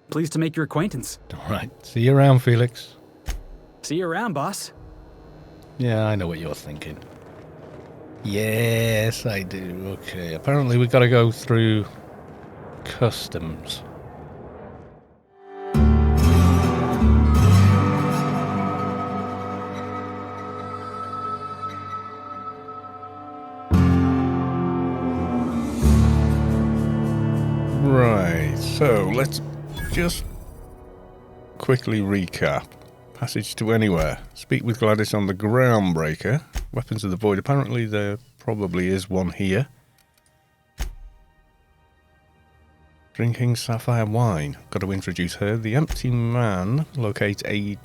Pleased to make your acquaintance. All right. See you around, Felix. See you around, boss. Yeah, I know what you're thinking. Yes, I do. Okay, apparently we've got to go through customs. Right, so let's just quickly recap. Passage to anywhere. Speak with Gladys on the Groundbreaker. Weapons of the Void. Apparently there probably is one here. Drinking sapphire wine. Got to introduce her. The empty man. Locate a...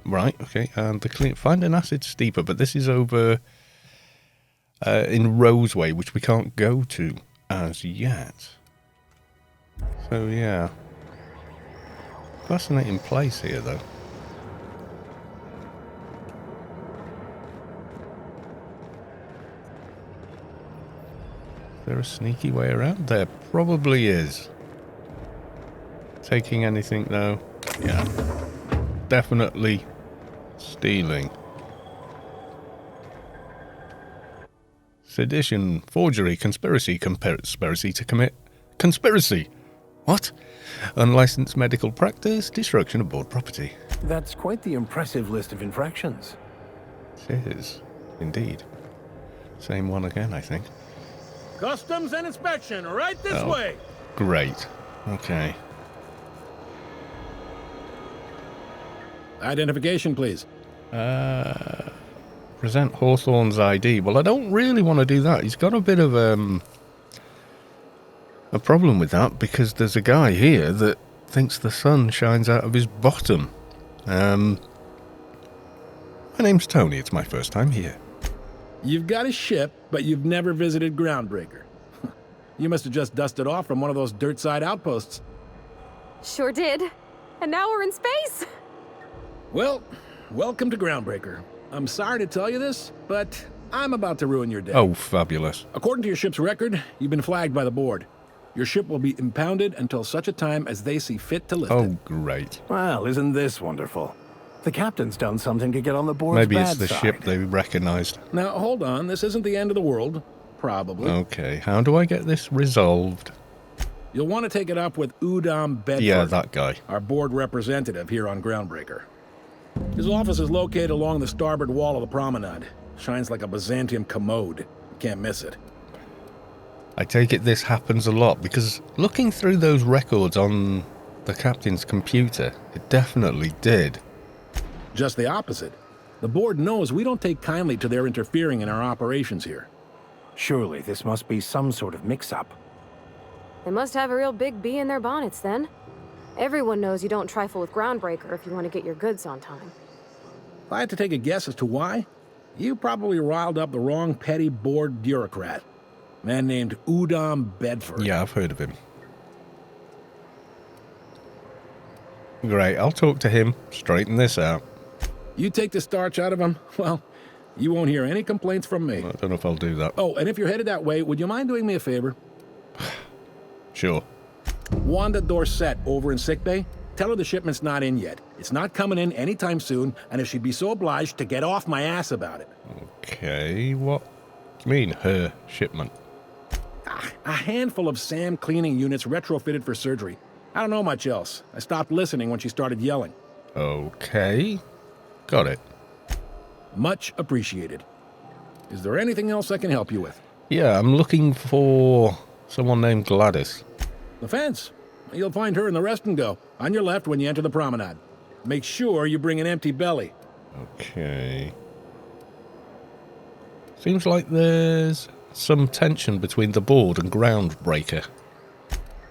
right, okay. And the find an acid steeper. But this is over in Roseway, which we can't go to as yet. So, yeah. Fascinating place here, though. Is there a sneaky way around? There probably is. Taking anything, though? Yeah. Definitely stealing. Sedition, forgery, conspiracy to commit... Conspiracy! What? Unlicensed medical practice, destruction of board property. That's quite the impressive list of infractions. It is, indeed. Same one again, I think. Customs and inspection, right this way. Great. Okay. Identification, please. Present Hawthorne's ID. Well, I don't really want to do that. He's got a bit of a problem with that because there's a guy here that thinks the sun shines out of his bottom. My name's Tony. It's my first time here. You've got a ship, but you've never visited Groundbreaker. You must have just dusted off from one of those dirt-side outposts. Sure did. And now we're in space. Well, welcome to Groundbreaker. I'm sorry to tell you this, but I'm about to ruin your day. Oh, fabulous. According to your ship's record, you've been flagged by the board. Your ship will be impounded until such a time as they see fit to lift it. Oh, great. Well, isn't this wonderful? The captain's done something to get on the board's Maybe it's bad the side. ship they recognized. Now, hold on. This isn't the end of the world. Probably. Okay, how do I get this resolved? You'll want to take it up with Udom Bedford. Yeah, that guy. Our board representative here on Groundbreaker. His office is located along the starboard wall of the promenade. Shines like a Byzantium commode. You can't miss it. I take it this happens a lot, because looking through those records on the captain's computer, it definitely did. Just the opposite. The board knows we don't take kindly to their interfering in our operations here. Surely this must be some sort of mix-up. They must have a real big bee in their bonnets, then. Everyone knows you don't trifle with Groundbreaker if you want to get your goods on time. If I had to take a guess as to why, you probably riled up the wrong petty board bureaucrat. A man named Udom Bedford. Yeah, I've heard of him. Great, I'll talk to him, straighten this out. You take the starch out of him, well, you won't hear any complaints from me. I don't know if I'll do that. Oh, and if you're headed that way, would you mind doing me a favor? Sure. Wanda Dorset over in sickbay, tell her the shipment's not in yet. It's not coming in anytime soon, and if she'd be so obliged to get off my ass about it. Okay, what do you mean, her shipment? A handful of SAM cleaning units retrofitted for surgery. I don't know much else. I stopped listening when she started yelling. Okay, got it. Much appreciated. Is there anything else I can help you with? Yeah, I'm looking for someone named Gladys. The fence. You'll find her in the rest and go, on your left when you enter the promenade. Make sure you bring an empty belly. Okay. Seems like there's some tension between the board and Groundbreaker.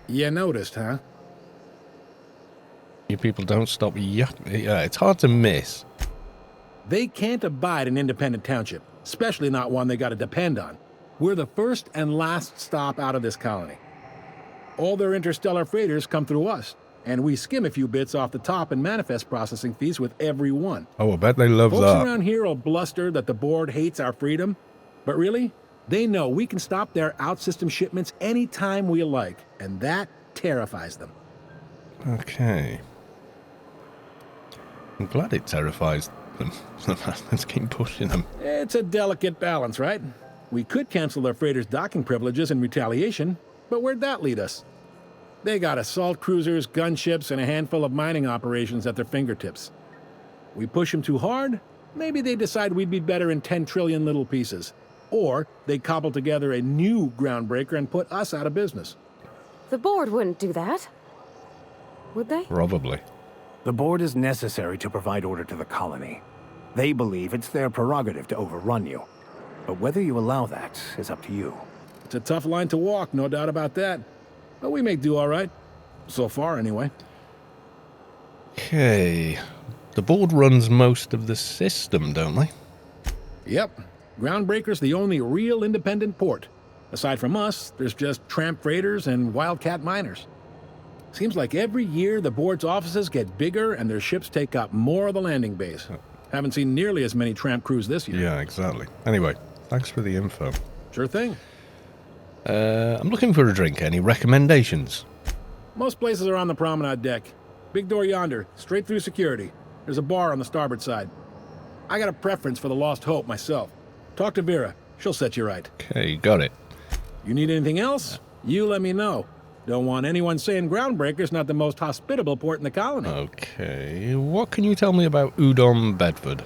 You noticed, huh? You people don't stop yapping. Yeah, it's hard to miss. They can't abide an independent township, especially not one they gotta depend on. We're the first and last stop out of this colony. All their interstellar freighters come through us, and we skim a few bits off the top in manifest processing fees with every one. Oh, I bet they love Folks that. around here will bluster that the board hates our freedom, but really, they know we can stop their out-system shipments anytime we like, and that terrifies them. Okay. I'm glad it terrifies them. Let's keep pushing them. It's a delicate balance, right? We could cancel their freighters' docking privileges in retaliation, but where'd that lead us? They got assault cruisers, gunships, and a handful of mining operations at their fingertips. We push them too hard, maybe they decide we'd be better in 10 trillion little pieces. Or they cobble together a new Groundbreaker and put us out of business. The board wouldn't do that. Would they? Probably. The board is necessary to provide order to the colony. They believe it's their prerogative to overrun you. But whether you allow that is up to you. It's a tough line to walk, no doubt about that. But we make do all right. So far, anyway. Okay. The board runs most of the system, don't they? Yep. Groundbreaker's the only real independent port. Aside from us, there's just tramp freighters and wildcat miners. Seems like every year the board's offices get bigger and their ships take up more of the landing base. Haven't seen nearly as many tramp crews this year. Yeah, exactly. Anyway, thanks for the info. Sure thing. I'm looking for a drink. Any recommendations? Most places are on the promenade deck. Big door yonder, straight through security. There's a bar on the starboard side. I got a preference for the Lost Hope myself. Talk to Vera. She'll set you right. Okay, got it. You need anything else? You let me know. Don't want anyone saying Groundbreaker's not the most hospitable port in the colony. Okay, what can you tell me about Udom Bedford?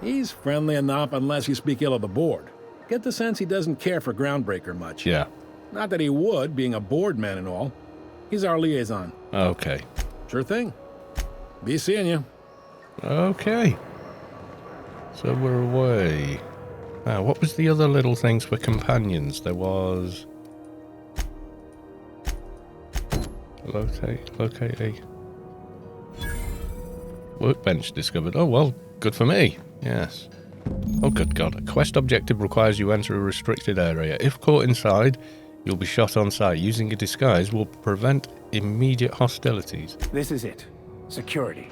He's friendly enough unless you speak ill of the board. Get the sense he doesn't care for Groundbreaker much. Yeah. Not that he would, being a board man and all. He's our liaison. Okay. Sure thing. Be seeing you. Okay. So we're away. What was the other little things for companions? There was... Locate a... Workbench discovered. Oh, well, good for me. Yes. Oh, good God. A quest objective requires you enter a restricted area. If caught inside, you'll be shot on sight. Using a disguise will prevent immediate hostilities. This is it. Security.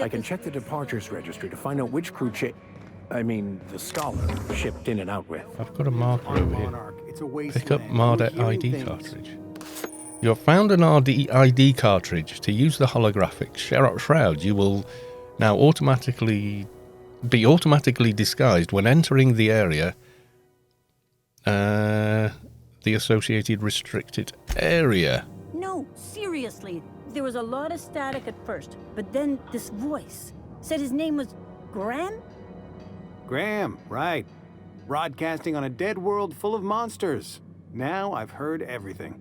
I can check the departures registry to find out which crew the Scholar shipped in and out with. I've got a marker over here. Pick up r.ID cartridge. You have found an r.ID cartridge. To use the holographic shroud, you will now automatically disguised when entering the area, the associated restricted area. No, seriously. There was a lot of static at first, but then this voice said his name was Graham? Graham, right. Broadcasting on a dead world full of monsters. Now I've heard everything.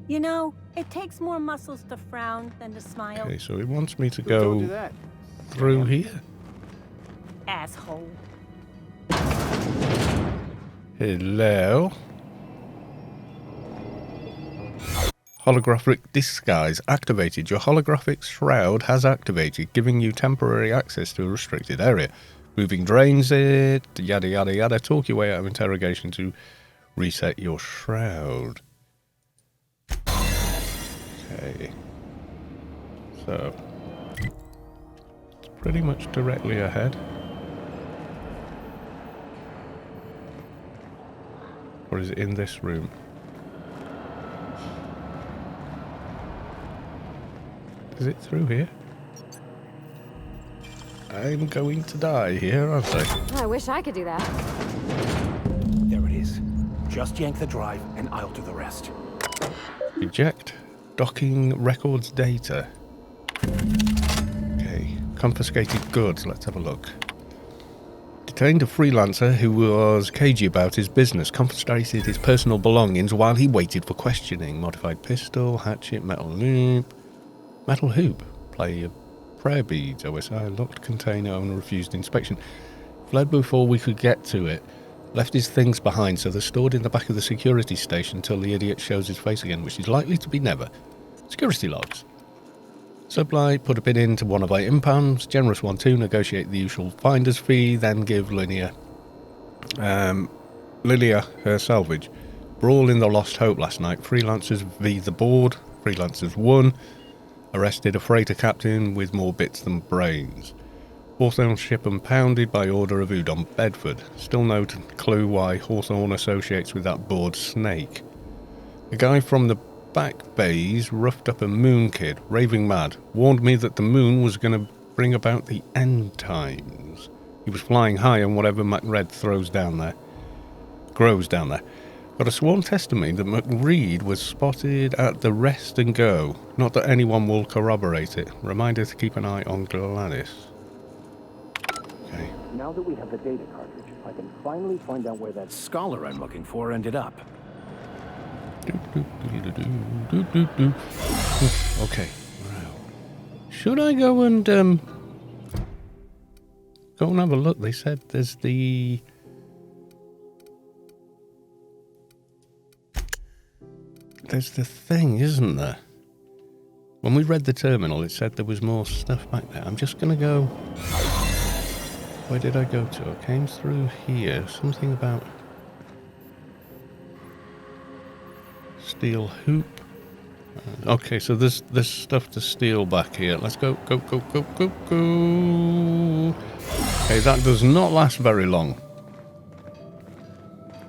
You know, it takes more muscles to frown than to smile. Okay, so it wants me to Who told you go that? through here. Asshole. Hello. Holographic disguise activated. Your holographic shroud has activated, giving you temporary access to a restricted area. Moving drains it, yada yada yada. Talk your way out of interrogation to reset your shroud. Okay. So, it's pretty much directly ahead. Or is it in this room? Is it through here? I'm going to die here, aren't I? I wish I could do that. There it is. Just yank the drive and I'll do the rest. Eject docking records data. Okay. Confiscated goods. Let's have a look. Detained a freelancer who was cagey about his business. Confiscated his personal belongings while he waited for questioning. Modified pistol, hatchet, metal loop. Metal hoop. Play of prayer beads. OSI. Locked container. Owner refused inspection. Fled before we could get to it. Left his things behind, so they're stored in the back of the security station until the idiot shows his face again, which is likely to be never. Security logs. Supply, put a bid into one of our impounds. Generous one too. Negotiate the usual finder's fee, then give Lilia her salvage. Brawl in the Lost Hope last night. Freelancers v the board. Freelancers won. Arrested a freighter captain with more bits than brains. Hawthorne ship impounded by order of Udom Bedford. Still no clue why Hawthorne associates with that bored snake. A guy from the back bays roughed up a moon kid, raving mad. Warned me that the moon was going to bring about the end times. He was flying high on whatever MacRed grows down there. Got a sworn testimony that McReed was spotted at the Rest and Go. Not that anyone will corroborate it. Reminder to keep an eye on Gladys. Okay. Now that we have the data cartridge, I can finally find out where that scholar I'm looking for ended up. Okay. Should I go and go and have a look? They said there's the thing, isn't there? When we read the terminal, it said there was more stuff back there. I'm just gonna go. Where did I go to? I came through here. Something about steel hoop. Okay, so there's stuff to steal back here. Let's go. Okay, that does not last very long.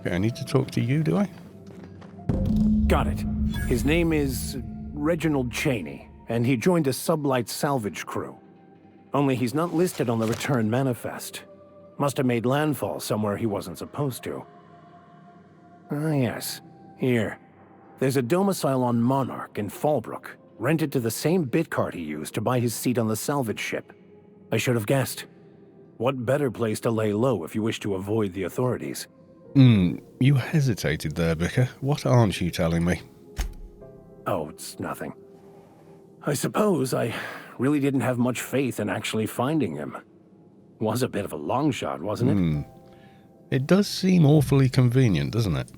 Okay, I need to talk to you, do I? Got it. His name is Reginald Cheney, and he joined a sublight salvage crew. Only he's not listed on the return manifest. Must have made landfall somewhere he wasn't supposed to. Ah, yes. Here. There's a domicile on Monarch in Fallbrook, rented to the same bit card he used to buy his seat on the salvage ship. I should have guessed. What better place to lay low if you wish to avoid the authorities? You hesitated there, Vicar. What aren't you telling me? Oh, it's nothing. I suppose I really didn't have much faith in actually finding him. Was a bit of a long shot, wasn't it? It does seem awfully convenient, doesn't it?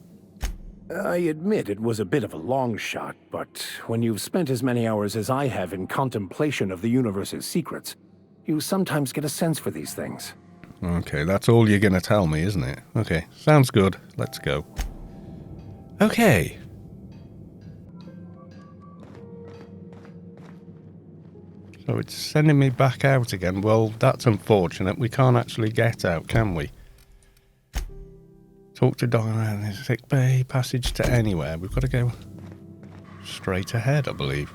I admit it was a bit of a long shot, but when you've spent as many hours as I have in contemplation of the universe's secrets, you sometimes get a sense for these things. Okay, that's all you're going to tell me, isn't it? Okay, sounds good. Let's go. Okay. So it's sending me back out again. Well, that's unfortunate. We can't actually get out, can we? Talk to Diana in the sick bay, passage to anywhere. We've got to go straight ahead, I believe.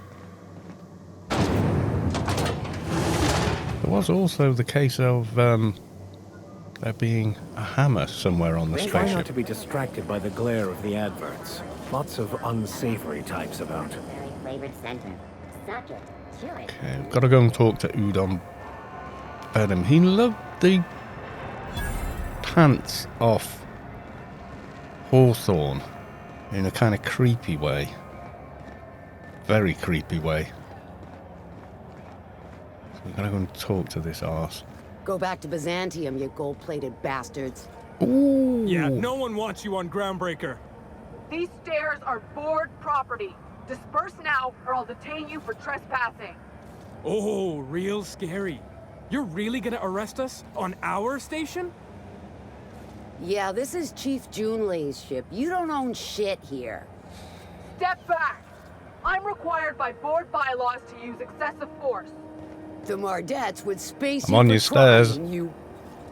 There was also the case of there being a hammer somewhere on the Try not spaceship. to be distracted by the glare of the adverts. Lots of unsavory types about. Very flavored center. Subject. Chew it. Okay, I've got to go and talk to Udon Bedham. He loved the pants off Hawthorne in a kind of creepy way. Very creepy way. So we've got to go and talk to this arse. Go back to Byzantium, you gold-plated bastards. Ooh. Yeah, no one wants you on Groundbreaker. These stairs are board property. Disperse now, or I'll detain you for trespassing. Oh, real scary. You're really gonna arrest us on our station? Yeah, this is Chief Junlei's ship. You don't own shit here. Step back. I'm required by board bylaws to use excessive force. The Mardettes would space I'm you on for your stairs. trying,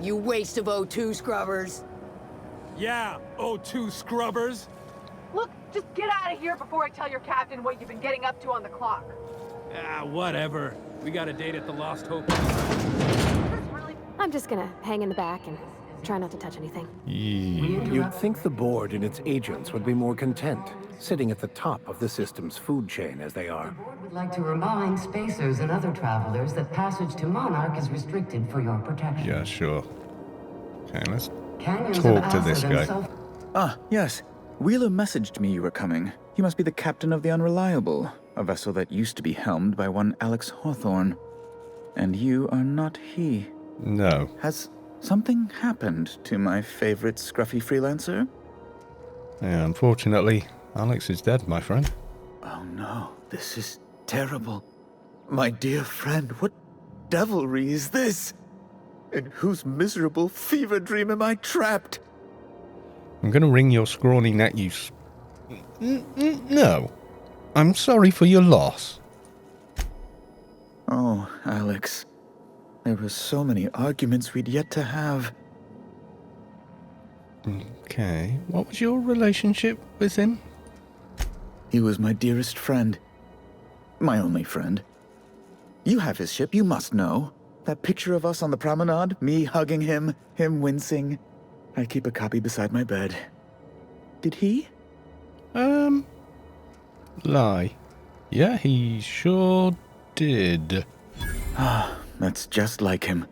you waste of O2 scrubbers. Yeah, O2 scrubbers. Look, just get out of here before I tell your captain what you've been getting up to on the clock. Ah, whatever. We got a date at the Lost Hope. I'm just gonna hang in the back and try not to touch anything. You'd think the board and its agents would be more content, sitting at the top of the system's food chain as they are. Would like to remind spacers and other travelers that passage to Monarch is restricted for your protection. Yeah, sure. Okay, let's Canyons talk of to this acid and guy. Ah, yes. Wheeler messaged me you were coming. You must be the captain of the Unreliable, a vessel that used to be helmed by one Alex Hawthorne. And you are not he. No. Has something happened to my favorite scruffy freelancer? Yeah, unfortunately, Alex is dead, my friend. Oh no, this is terrible. My dear friend, what devilry is this? In whose miserable fever dream am I trapped? I'm going to wring your scrawny neck, you... No. I'm sorry for your loss. Oh, Alex. There were so many arguments we'd yet to have. Okay. What was your relationship with him? He was my dearest friend. My only friend. You have his ship, you must know. That picture of us on the promenade, me hugging him, him wincing. I keep a copy beside my bed. Did he? Lie. Yeah, he sure did. Ah, that's just like him.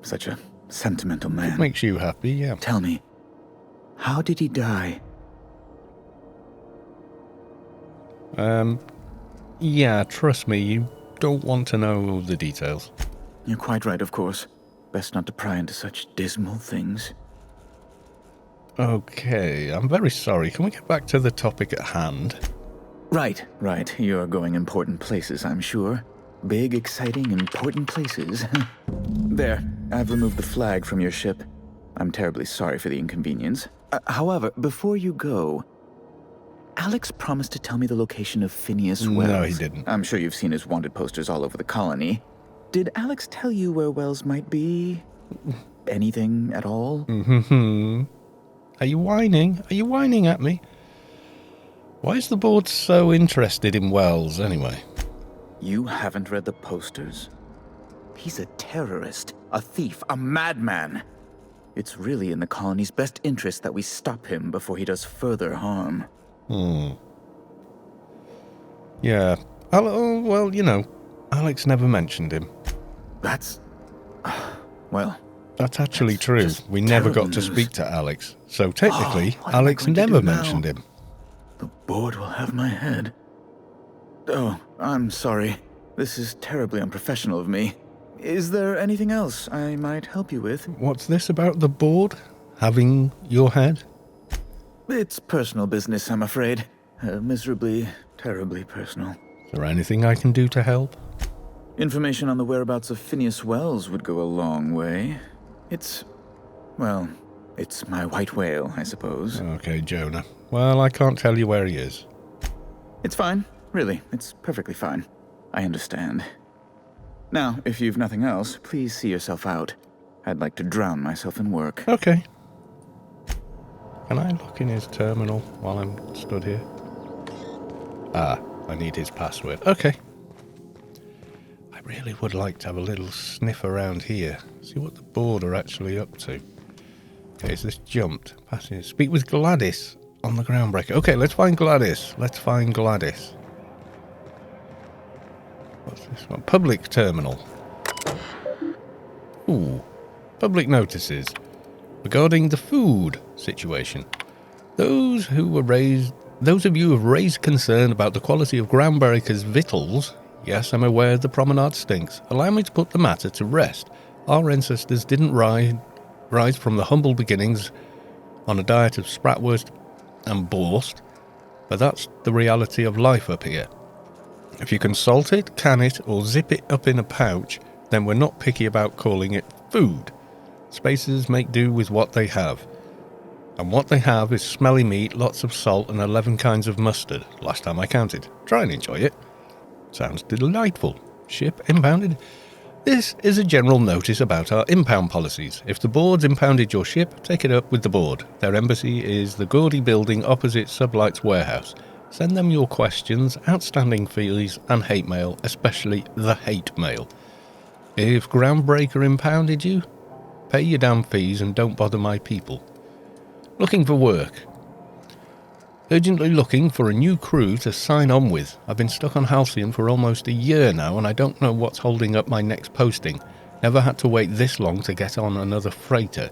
Such a sentimental man. It makes you happy, yeah. Tell me, how did he die? Yeah, trust me, you don't want to know the details. You're quite right, of course. Best not to pry into such dismal things. Okay, I'm very sorry. Can we get back to the topic at hand? Right. You're going important places, I'm sure. Big, exciting, important places. There, I've removed the flag from your ship. I'm terribly sorry for the inconvenience. However, before you go, Alex promised to tell me the location of Phineas Wells. No, he didn't. I'm sure you've seen his wanted posters all over the colony. Did Alex tell you where Wells might be? Anything at all? Are you whining? Are you whining at me? Why is the board so interested in Wells, anyway? You haven't read the posters? He's a terrorist, a thief, a madman. It's really in the colony's best interest that we stop him before he does further harm. Yeah. Well, you know, Alex never mentioned him. That's... well... That's actually true. We never got to speak to Alex. So technically, Alex never mentioned him. The board will have my head. Oh, I'm sorry. This is terribly unprofessional of me. Is there anything else I might help you with? What's this about the board having your head? It's personal business, I'm afraid. Miserably, terribly personal. Is there anything I can do to help? Information on the whereabouts of Phineas Wells would go a long way. It's my white whale, I suppose. Okay, Jonah. Well, I can't tell you where he is. It's fine. Really, it's perfectly fine. I understand. Now, if you've nothing else, please see yourself out. I'd like to drown myself in work. Okay. Can I look in his terminal while I'm stood here? Ah, I need his password. Okay. I really would like to have a little sniff around here. See what the board are actually up to. Okay, is this jumped? Passage. Speak with Gladys on the Groundbreaker. Okay, let's find Gladys. What's this one? Public terminal. Ooh. Public notices. Regarding the food situation. Those of you who have raised concern about the quality of Groundbreaker's victuals, yes, I'm aware the promenade stinks. Allow me to put the matter to rest. Our ancestors didn't rise from the humble beginnings on a diet of spratwurst and borst, but that's the reality of life up here. If you can salt it, can it, or zip it up in a pouch, then we're not picky about calling it food. Spacers make do with what they have. And what they have is smelly meat, lots of salt, and 11 kinds of mustard, last time I counted. Try and enjoy it. Sounds delightful. Ship impounded. This is a general notice about our impound policies. If the board's impounded your ship, take it up with the board. Their embassy is the gaudy building opposite Sublight's warehouse. Send them your questions, outstanding fees, and hate mail, especially the hate mail. If Groundbreaker impounded you, pay your damn fees and don't bother my people. Looking for work. Urgently looking for a new crew to sign on with. I've been stuck on Halcyon for almost a year now and I don't know what's holding up my next posting. Never had to wait this long to get on another freighter.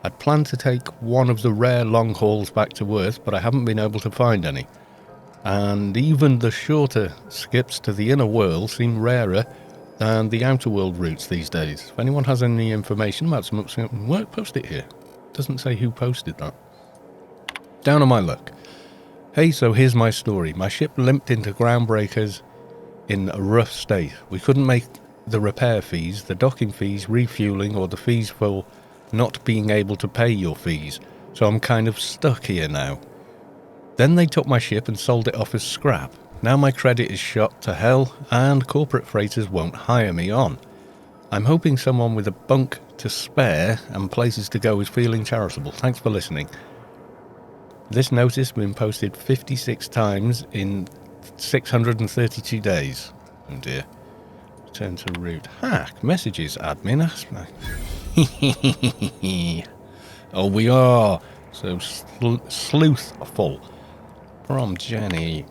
I'd planned to take one of the rare long hauls back to Earth, but I haven't been able to find any. And even the shorter skips to the inner world seem rarer than the outer world routes these days. If anyone has any information about some upcoming work, post it here. Doesn't say who posted that. Down on my luck. Hey, so here's my story. My ship limped into Groundbreakers in a rough state. We couldn't make the repair fees, the docking fees, refueling, or the fees for not being able to pay your fees. So I'm kind of stuck here now. Then they took my ship and sold it off as scrap. Now my credit is shot to hell and corporate freighters won't hire me on. I'm hoping someone with a bunk to spare and places to go is feeling charitable. Thanks for listening. This notice has been posted 56 times in 632 days. Oh dear. Return to root. Hack. Messages, admin. Oh, we are. So sleuthful. From Jenny.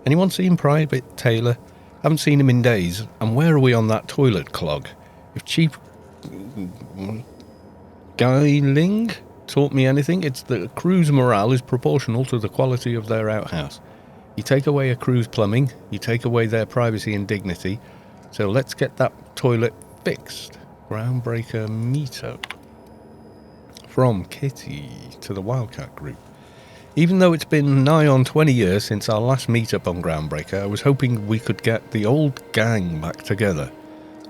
Anyone seen Private Taylor? Haven't seen him in days. And where are we on that toilet clog? If Chief Geiling taught me anything, it's that crew's morale is proportional to the quality of their outhouse. You take away a crew's plumbing, you take away their privacy and dignity. So let's get that toilet fixed. Groundbreaker meetup. From Kitty to the Wildcat group. Even though it's been nigh on 20 years since our last meetup on Groundbreaker, I was hoping we could get the old gang back together.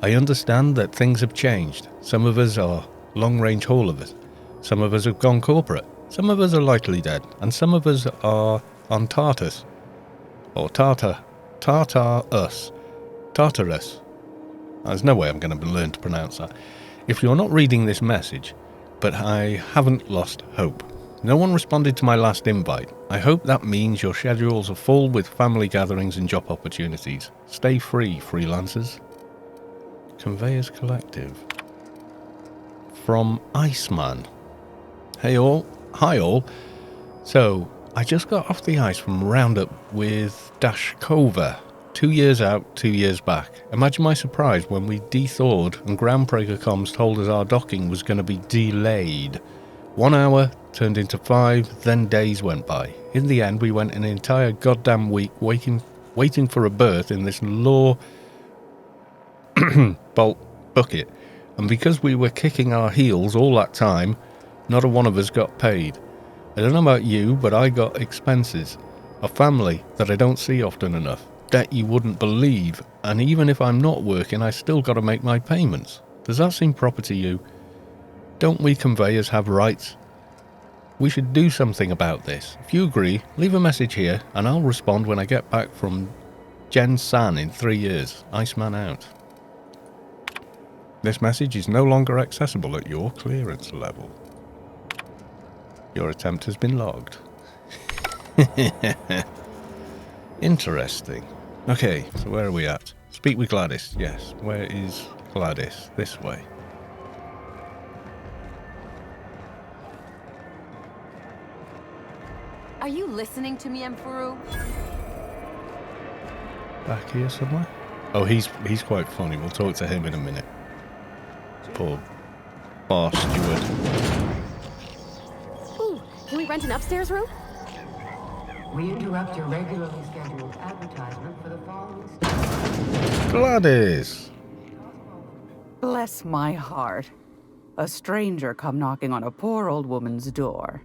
I understand that things have changed. Some of us are long-range haulers. Some of us have gone corporate. Some of us are likely dead. And some of us are on Tartarus. Or Tartarus. There's no way I'm going to learn to pronounce that. If you're not reading this message, but I haven't lost hope. No one responded to my last invite. I hope that means your schedules are full with family gatherings and job opportunities. Stay free, freelancers. Conveyors Collective. From Iceman. Hey all. Hi all. So, I just got off the ice from Roundup with Dashkova. 2 years out, 2 years back. Imagine my surprise when we de-thawed and Groundbreaker comms told us our docking was going to be delayed. 1 hour turned into 5, then days went by. In the end, we went an entire goddamn week waiting for a berth in this law bolt bucket. And because we were kicking our heels all that time, not a one of us got paid. I don't know about you, but I got expenses. A family that I don't see often enough. Debt you wouldn't believe. And even if I'm not working, I still got to make my payments. Does that seem proper to you? Don't we conveyors have rights? We should do something about this. If you agree, leave a message here and I'll respond when I get back from Jen San in 3 years. Iceman out. This message is no longer accessible at your clearance level. Your attempt has been logged. Interesting. Okay, so where are we at? Speak with Gladys. Yes. Where is Gladys? This way. Are you listening to me, Emperor? Back here somewhere? Oh, he's quite funny. We'll talk to him in a minute. Poor bar steward. Ooh, can we rent an upstairs room? We interrupt your regularly scheduled advertisement for the following... Gladys! Bless my heart. A stranger come knocking on a poor old woman's door.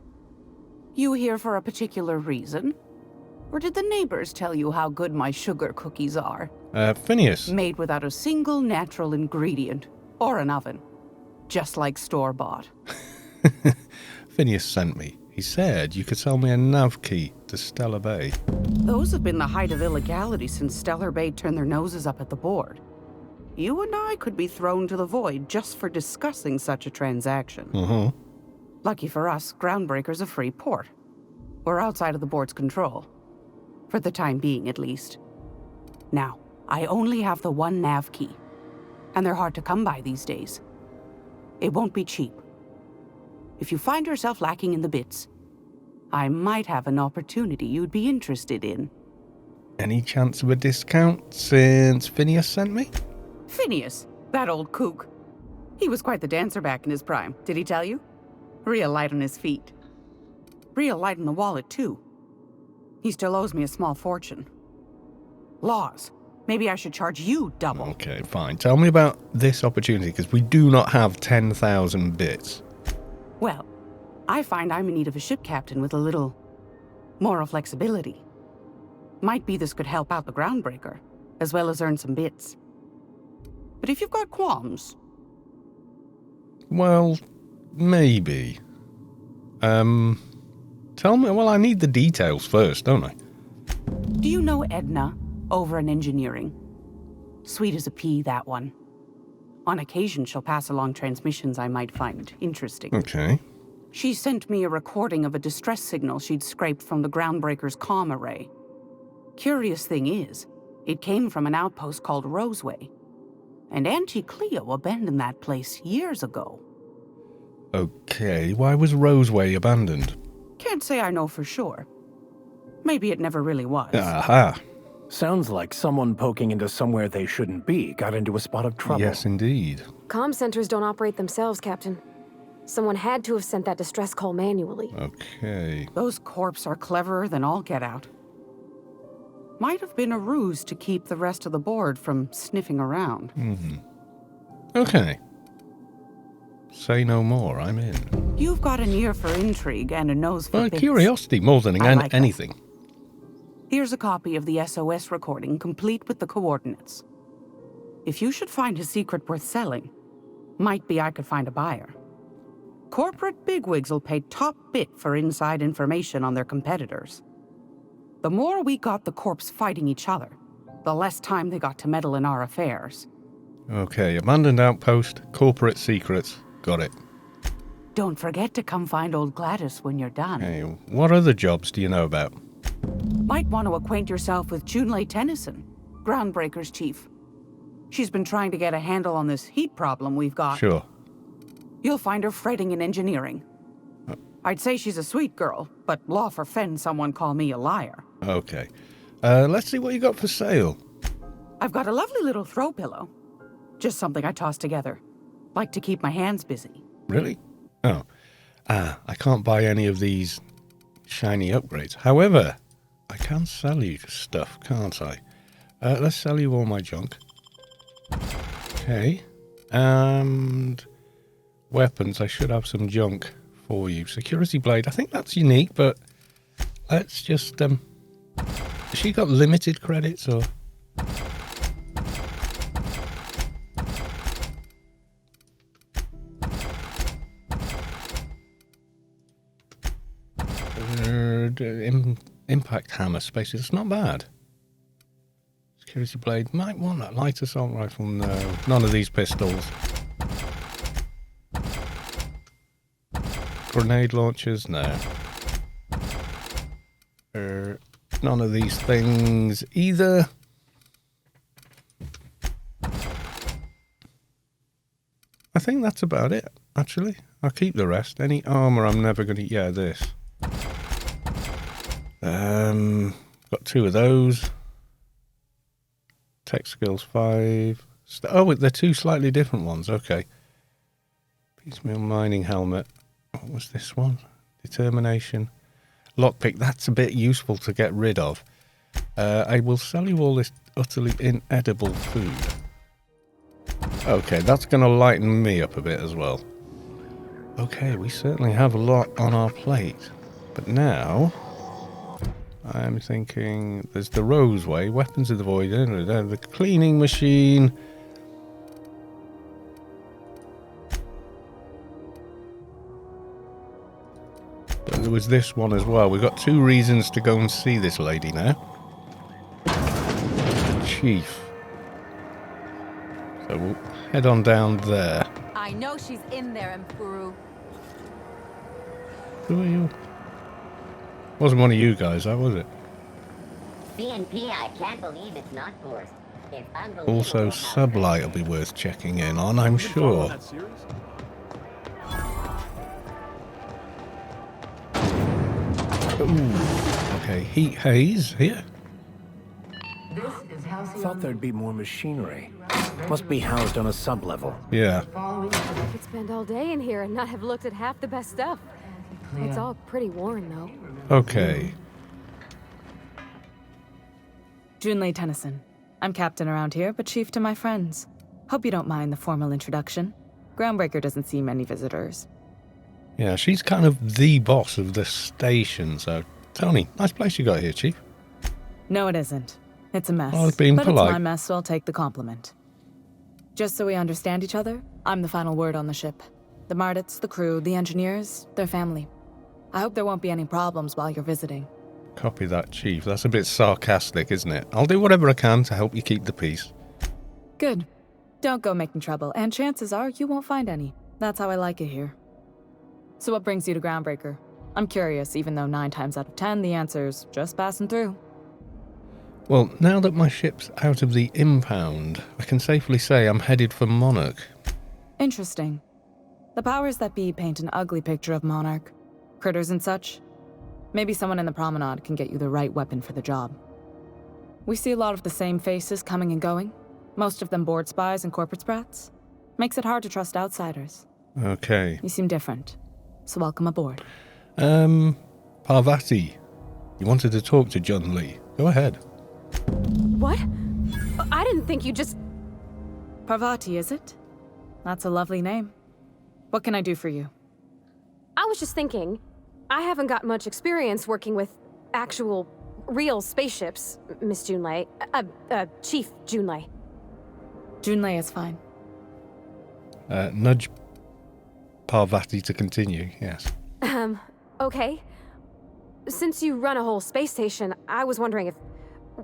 You here for a particular reason? Or did the neighbors tell you how good my sugar cookies are? Phineas. Made without a single natural ingredient. Or an oven. Just like store-bought. Phineas sent me. He said you could sell me a nav key to Stellar Bay. Those have been the height of illegality since Stellar Bay turned their noses up at the board. You and I could be thrown to the void just for discussing such a transaction. Lucky for us, Groundbreaker's a free port. We're outside of the board's control. For the time being, at least. Now, I only have the one nav key. And they're hard to come by these days. It won't be cheap. If you find yourself lacking in the bits, I might have an opportunity you'd be interested in. Any chance of a discount since Phineas sent me? Phineas, that old kook. He was quite the dancer back in his prime, did he tell you? Real light on his feet. Real light in the wallet, too. He still owes me a small fortune. Laws. Maybe I should charge you double. Okay, fine. Tell me about this opportunity, because we do not have 10,000 bits. Well, I find I'm in need of a ship captain with a little moral flexibility. Might be this could help out the Groundbreaker, as well as earn some bits. But if you've got qualms... Well, maybe. Tell me, well, I need the details first, don't I? Do you know Edna, over in engineering? Sweet as a pea, that one. On occasion, she'll pass along transmissions I might find interesting. Okay. She sent me a recording of a distress signal she'd scraped from the Groundbreaker's comm array. Curious thing is, it came from an outpost called Roseway. And Auntie Cleo abandoned that place years ago. Okay, why was Roseway abandoned? Can't say I know for sure. Maybe it never really was. Aha. Sounds like someone poking into somewhere they shouldn't be got into a spot of trouble. Yes, indeed. Comm centers don't operate themselves, Captain. Someone had to have sent that distress call manually. Okay. Those corps are cleverer than all get out. Might have been a ruse to keep the rest of the board from sniffing around. Okay. Say no more, I'm in. You've got an ear for intrigue and a nose for bits. Curiosity more than anything. Here's a copy of the SOS recording, complete with the coordinates. If you should find a secret worth selling, might be I could find a buyer. Corporate bigwigs will pay top bit for inside information on their competitors. The more we got the corps fighting each other, the less time they got to meddle in our affairs. Okay, abandoned outpost, corporate secrets. Got it. Don't forget to come find old Gladys when you're done. Hey, what other jobs do you know about? Might want to acquaint yourself with Junlei Tennyson, Groundbreaker's chief. She's been trying to get a handle on this heat problem we've got. Sure. You'll find her fretting in engineering. I'd say she's a sweet girl, but law forfend someone call me a liar. Okay. Let's see what you got for sale. I've got a lovely little throw pillow. Just something I toss together. Like to keep my hands busy. Really? Oh. I can't buy any of these shiny upgrades. However, I can sell you stuff, can't I? Let's sell you all my junk. Okay. And weapons, I should have some junk for you. Security blade, I think that's unique, but let's just, has she got limited credits or? Impact hammer space. It's not bad. Security blade. Might want that light assault rifle. No. None of these pistols. Grenade launchers. No. None of these things either. I think that's about it, actually. I'll keep the rest. Any armor I'm never going to... Yeah, this. Got 2 of those. Tech skills 5. Oh, they're 2 slightly different ones. Okay. Piecemeal mining helmet. What was this one? Determination. Lockpick. That's a bit useful to get rid of. I will sell you all this utterly inedible food. Okay, that's going to lighten me up a bit as well. Okay, we certainly have a lot on our plate. But now... I'm thinking there's the Roseway, Weapons of the Void, the cleaning machine. But there was this one as well. We've got 2 reasons to go and see this lady now. Chief. So we'll head on down there. I know she's in there, Mfuru. Who are you? Wasn't one of you guys, that was it? CNP, I can't believe it's not forced. It's unbelievable. Also, Sublight will be worth checking in on, I'm sure. Ooh. Okay, heat haze here. Thought there'd be more machinery. Must be housed on a sub-level. Yeah. I could spend all day in here and not have looked at half the best stuff. It's all pretty worn, though. Okay. Junlei Tennyson. I'm captain around here, but chief to my friends. Hope you don't mind the formal introduction. Groundbreaker doesn't see many visitors. Yeah, she's kind of the boss of the station, so... Tony, nice place you got here, Chief. No, it isn't. It's a mess. Oh, it's being but polite. It's my mess, so I'll take the compliment. Just so we understand each other, I'm the final word on the ship. The Mardits, the crew, the engineers, their family. I hope there won't be any problems while you're visiting. Copy that, Chief. That's a bit sarcastic, isn't it? I'll do whatever I can to help you keep the peace. Good. Don't go making trouble, and chances are you won't find any. That's how I like it here. So what brings you to Groundbreaker? I'm curious, even though 9 times out of 10 the answer's just passing through. Well, now that my ship's out of the impound, I can safely say I'm headed for Monarch. Interesting. The powers that be paint an ugly picture of Monarch. Critters and such. Maybe someone in the promenade can get you the right weapon for the job. We see a lot of the same faces coming and going. Most of them board spies and corporate sprats. Makes it hard to trust outsiders. Okay. You seem different, so welcome aboard. Parvati, you wanted to talk to John Lee. Go ahead. What? I didn't think you just... Parvati, is it? That's a lovely name. What can I do for you? I was just thinking, I haven't got much experience working with actual, real spaceships, Miss Junlei. Chief Junlei. Junlei is fine. Nudge Parvati to continue, yes. Okay. Since you run a whole space station, I was wondering if...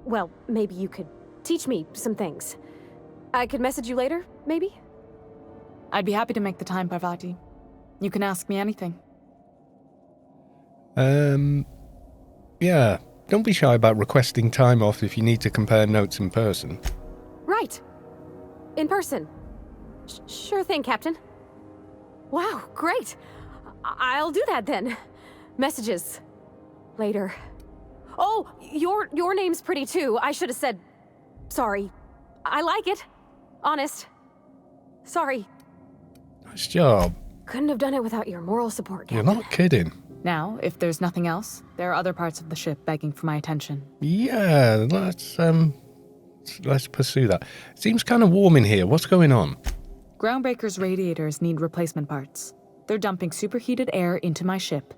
Well, maybe you could teach me some things. I could message you later, maybe? I'd be happy to make the time, Parvati. You can ask me anything. Yeah. Don't be shy about requesting time off if you need to compare notes in person. Right. In person. Sure thing, Captain. Wow, great. I'll do that then. Messages. Later. Oh, your name's pretty too. I should have said... Sorry. I like it. Honest. Sorry. Nice job. Couldn't have done it without your moral support, Captain. You're not kidding. Now, if there's nothing else, there are other parts of the ship begging for my attention. Yeah, let's pursue that. It seems kind of warm in here. What's going on? Groundbreaker's radiators need replacement parts. They're dumping superheated air into my ship.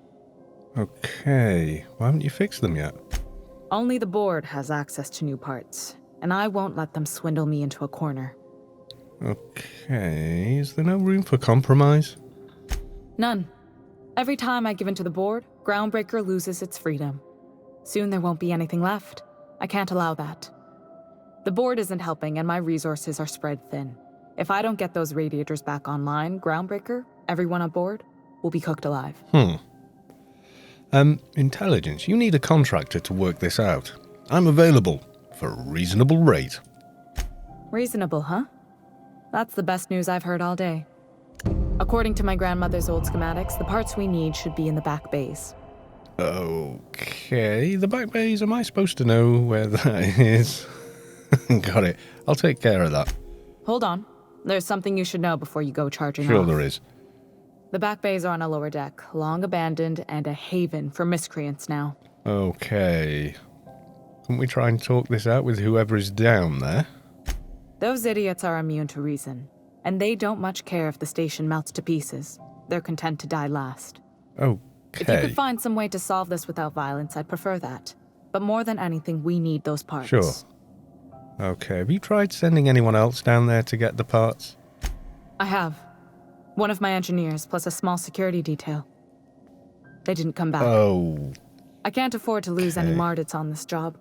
Okay. Why haven't you fixed them yet? Only the board has access to new parts, and I won't let them swindle me into a corner. Okay. Is there no room for compromise? None. Every time I give in to the board, Groundbreaker loses its freedom. Soon there won't be anything left. I can't allow that. The board isn't helping, and my resources are spread thin. If I don't get those radiators back online, Groundbreaker, everyone on board, will be cooked alive. Intelligence, you need a contractor to work this out. I'm available for a reasonable rate. Reasonable, huh? That's the best news I've heard all day. According to my grandmother's old schematics, the parts we need should be in the back bays. Okay, the back bays, am I supposed to know where that is? Got it. I'll take care of that. Hold on. There's something you should know before you go charging off. Sure there is. The back bays are on a lower deck, long abandoned and a haven for miscreants now. Okay. Couldn't we try and talk this out with whoever is down there? Those idiots are immune to reason, and they don't much care if the station melts to pieces. They're content to die last. Okay. If you could find some way to solve this without violence, I'd prefer that. But more than anything, we need those parts. Sure. Okay, have you tried sending anyone else down there to get the parts? I have. One of my engineers, plus a small security detail. They didn't come back. Oh. I can't afford to lose any Mardits on this job.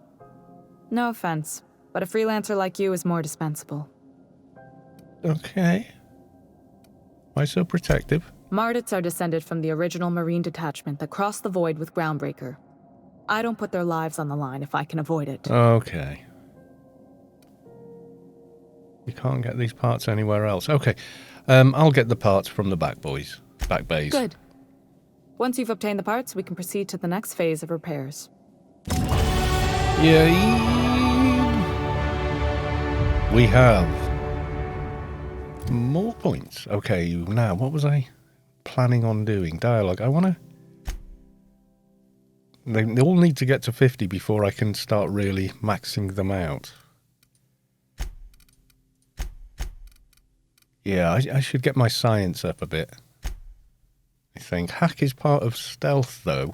No offense, but a freelancer like you is more dispensable. Okay. Why so protective? Mardits are descended from the original Marine detachment that crossed the void with Groundbreaker. I don't put their lives on the line if I can avoid it. Okay. You can't get these parts anywhere else. Okay. I'll get the parts from the back bays. Good. Once you've obtained the parts, we can proceed to the next phase of repairs. Yeah. We have more points. Okay, now, what was I planning on doing? Dialogue. I want to... They all need to get to 50 before I can start really maxing them out. Yeah, I should get my science up a bit. I think. Hack is part of stealth, though.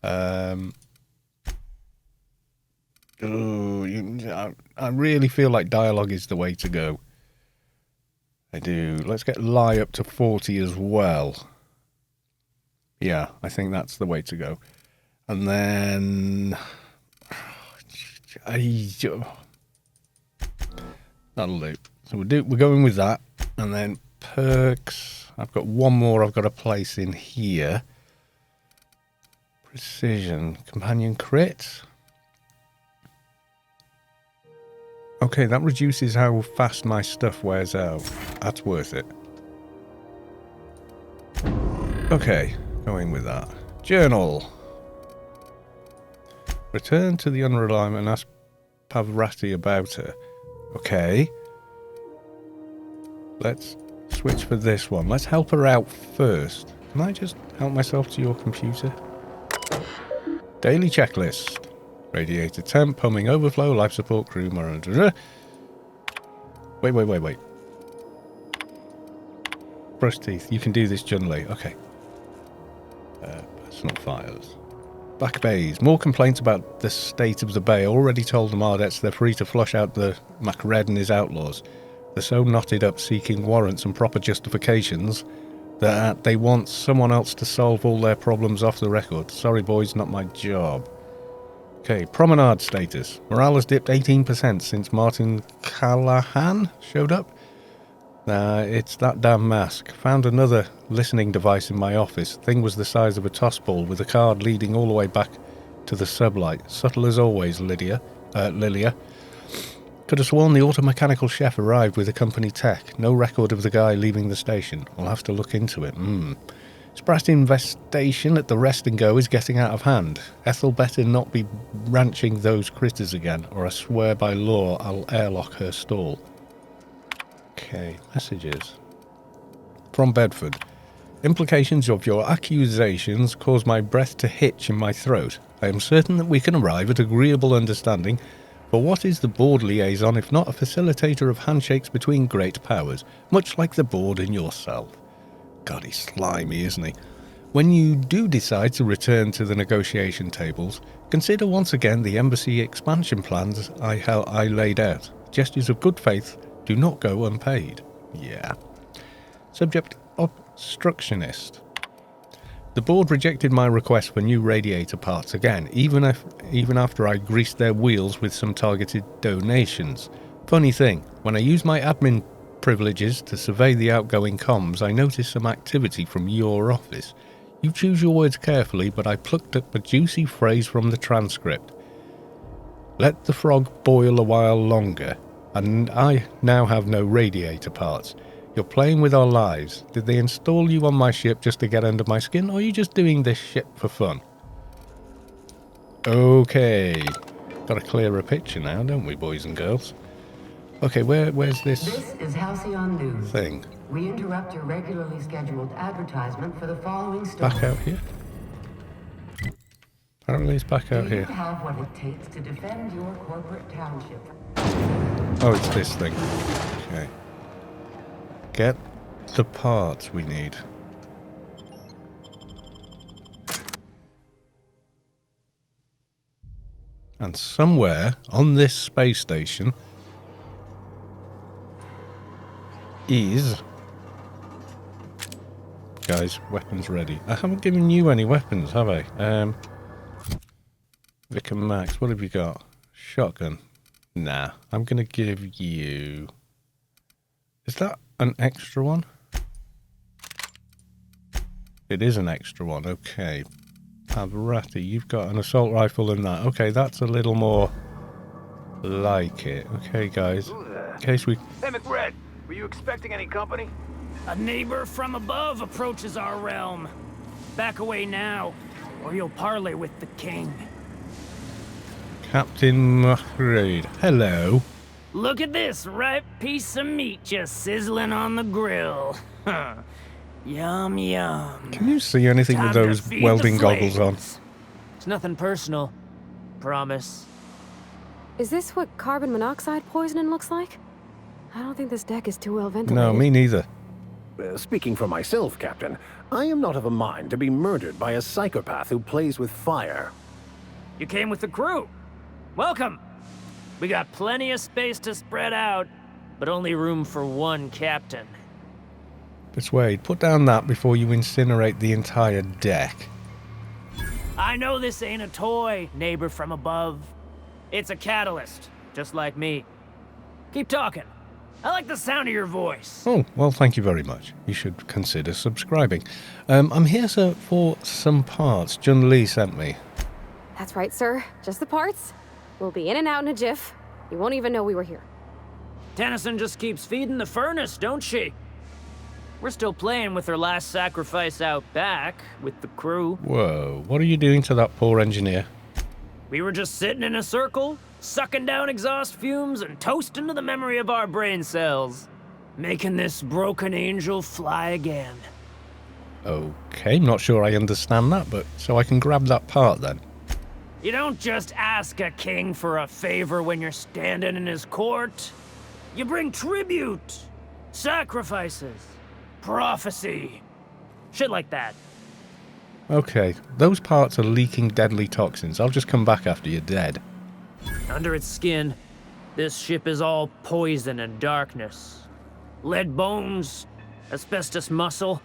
I really feel like dialogue is the way to go. I do. Let's get lie up to 40 as well. Yeah, I think that's the way to go. And then... That'll do. So we're going with that. And then perks... I've got one more I've got to place in here. Precision. Companion crit. Okay, that reduces how fast my stuff wears out. That's worth it. Okay, going with that. Journal. Return to the Unreliable and ask Pavrati about her. Okay. Let's switch for this one. Let's help her out first. Can I just help myself to your computer? Daily checklist. Radiator temp, plumbing overflow, life support, crew, Wait. Brush teeth. You can do this, Junlei. Okay. Personal files. Back bays. More complaints about the state of the bay. Already told the Mardets they're free to flush out the Macred and his outlaws. They're so knotted up seeking warrants and proper justifications that they want someone else to solve all their problems off the record. Sorry boys, not my job. Okay, promenade status. Morale has dipped 18% since Martin Callahan showed up. It's that damn mask. Found another listening device in my office. Thing was the size of a toss ball with a card leading all the way back to the sublight. Subtle as always, Lilia. Could have sworn the automechanical chef arrived with a company tech. No record of the guy leaving the station. I'll have to look into it. Sprat investigation at the rest and go is getting out of hand. Ethel better not be ranching those critters again, or I swear by law I'll airlock her stall. Okay, messages. From Bedford. Implications of your accusations cause my breath to hitch in my throat. I am certain that we can arrive at agreeable understanding, for what is the board liaison if not a facilitator of handshakes between great powers, much like the board and yourself? God, he's slimy, isn't he? When you do decide to return to the negotiation tables, consider once again the embassy expansion plans I laid out. Gestures of good faith do not go unpaid. Yeah. Subject obstructionist. The board rejected my request for new radiator parts again, even after I greased their wheels with some targeted donations. Funny thing, when I use my admin privileges to survey the outgoing comms, I noticed some activity from your office. You choose your words carefully, but I plucked up a juicy phrase from the transcript. Let the frog boil a while longer, and I now have no radiator parts. You're playing with our lives. Did they install you on my ship just to get under my skin, or are you just doing this shit for fun? Okay. Got a clearer picture now, don't we, boys and girls? Okay, where's this is Halcyon News. thing? We interrupt your regularly scheduled advertisement for the following story. Back out here? Apparently it's back out Do you here. have what it takes to defend your corporate township? Oh, it's this thing. Okay. Get the parts we need. And somewhere on this space station is... Guys, weapons ready. I haven't given you any weapons, have I? Vic and Max, what have you got? Shotgun. Nah, I'm going to give you... Is that an extra one? It is an extra one, okay. Pavrati, you've got an assault rifle in that. Okay, that's a little more like it. Okay, guys. In case we... Hey, McRed, were you expecting any company? A neighbor from above approaches our realm. Back away now, or you'll parley with the king. Captain Macrae. Hello. Look at this ripe piece of meat just sizzling on the grill. Yum, yum. Can you see anything with those welding goggles on? It's nothing personal. Promise. Is this what carbon monoxide poisoning looks like? I don't think this deck is too well ventilated. No, me neither. Speaking for myself, Captain, I am not of a mind to be murdered by a psychopath who plays with fire. You came with the crew. Welcome. We got plenty of space to spread out, but only room for one captain. Persuade, put down that before you incinerate the entire deck. I know this ain't a toy, neighbor from above. It's a catalyst, just like me. Keep talking. I like the sound of your voice. Oh, well, thank you very much. You should consider subscribing. I'm here, sir, for some parts Jun Lee sent me. That's right, sir. Just the parts. We'll be in and out in a jiff. You won't even know we were here. Tennyson just keeps feeding the furnace, don't she? We're still playing with her last sacrifice out back with the crew. Whoa, what are you doing to that poor engineer? We were just sitting in a circle, sucking down exhaust fumes and toasting to the memory of our brain cells, making this broken angel fly again. Okay, not sure I understand that, but so I can grab that part then. You don't just ask a king for a favor when you're standing in his court. You bring tribute, sacrifices, prophecy, shit like that. Okay, those parts are leaking deadly toxins. I'll just come back after you're dead. Under its skin, this ship is all poison and darkness. Lead bones, asbestos muscle.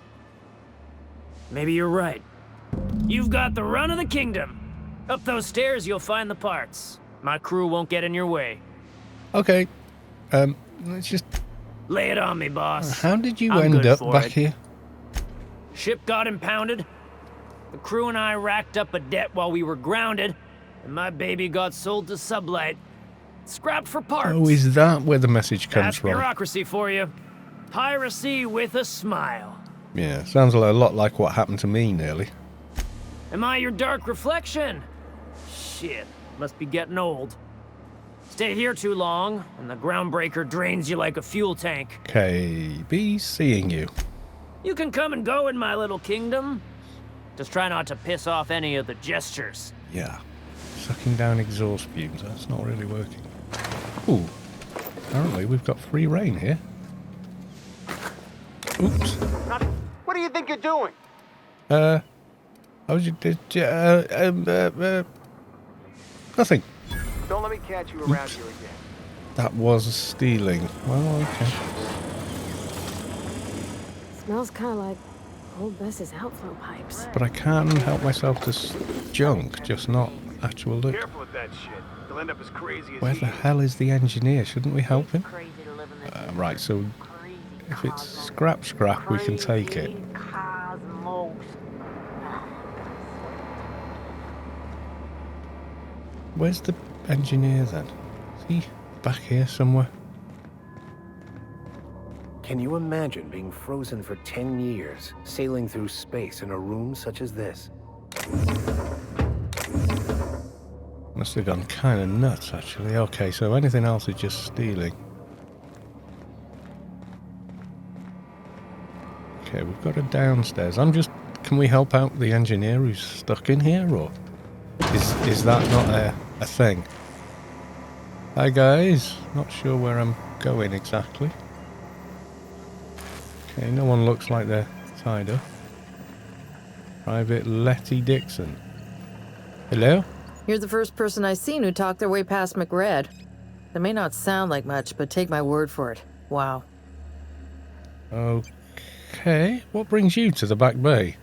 Maybe you're right. You've got the run of the kingdom. Up those stairs, you'll find the parts. My crew won't get in your way. Okay, let's just... Lay it on me, boss. How did you I'm end good up for back it. here? Ship got impounded. The crew and I racked up a debt while we were grounded, and my baby got sold to Sublight. Scrapped for parts. Oh, is that where the message comes That's from? bureaucracy for you. Piracy with a smile. Yeah, sounds a lot like what happened to me, nearly. Am I your dark reflection? Shit, must be getting old. Stay here too long, and the Groundbreaker drains you like a fuel tank. Okay, be seeing you. You can come and go in my little kingdom. Just try not to piss off any of the gestures. Yeah, sucking down exhaust fumes, that's not really working. Ooh, apparently we've got free reign here. Oops. What do you think you're doing? I was nothing. Don't let me catch you around here again. That was stealing. Well, okay. Smells kind of like old Bess's outflow pipes. But I can't help myself to junk, just not actual look. Careful with that shit. You'll end up as crazy as Where he the is. hell is the engineer? Shouldn't we help him? Right, so if it's scrap, we can take it. Where's the engineer then? Is he back here somewhere? Can you imagine being frozen for 10 years, sailing through space in a room such as this? Must have gone kind of nuts, actually. Okay, so anything else is just stealing. Okay, we've got a downstairs. Can we help out the engineer who's stuck in here, or is that not a thing? Hi guys, not sure where I'm going exactly. Okay, no one looks like they're tied up. Private Letty Dixon. Hello? You're the first person I've seen who talked their way past McRed. It may not sound like much, but take my word for it. Wow. Okay, what brings you to the back bay?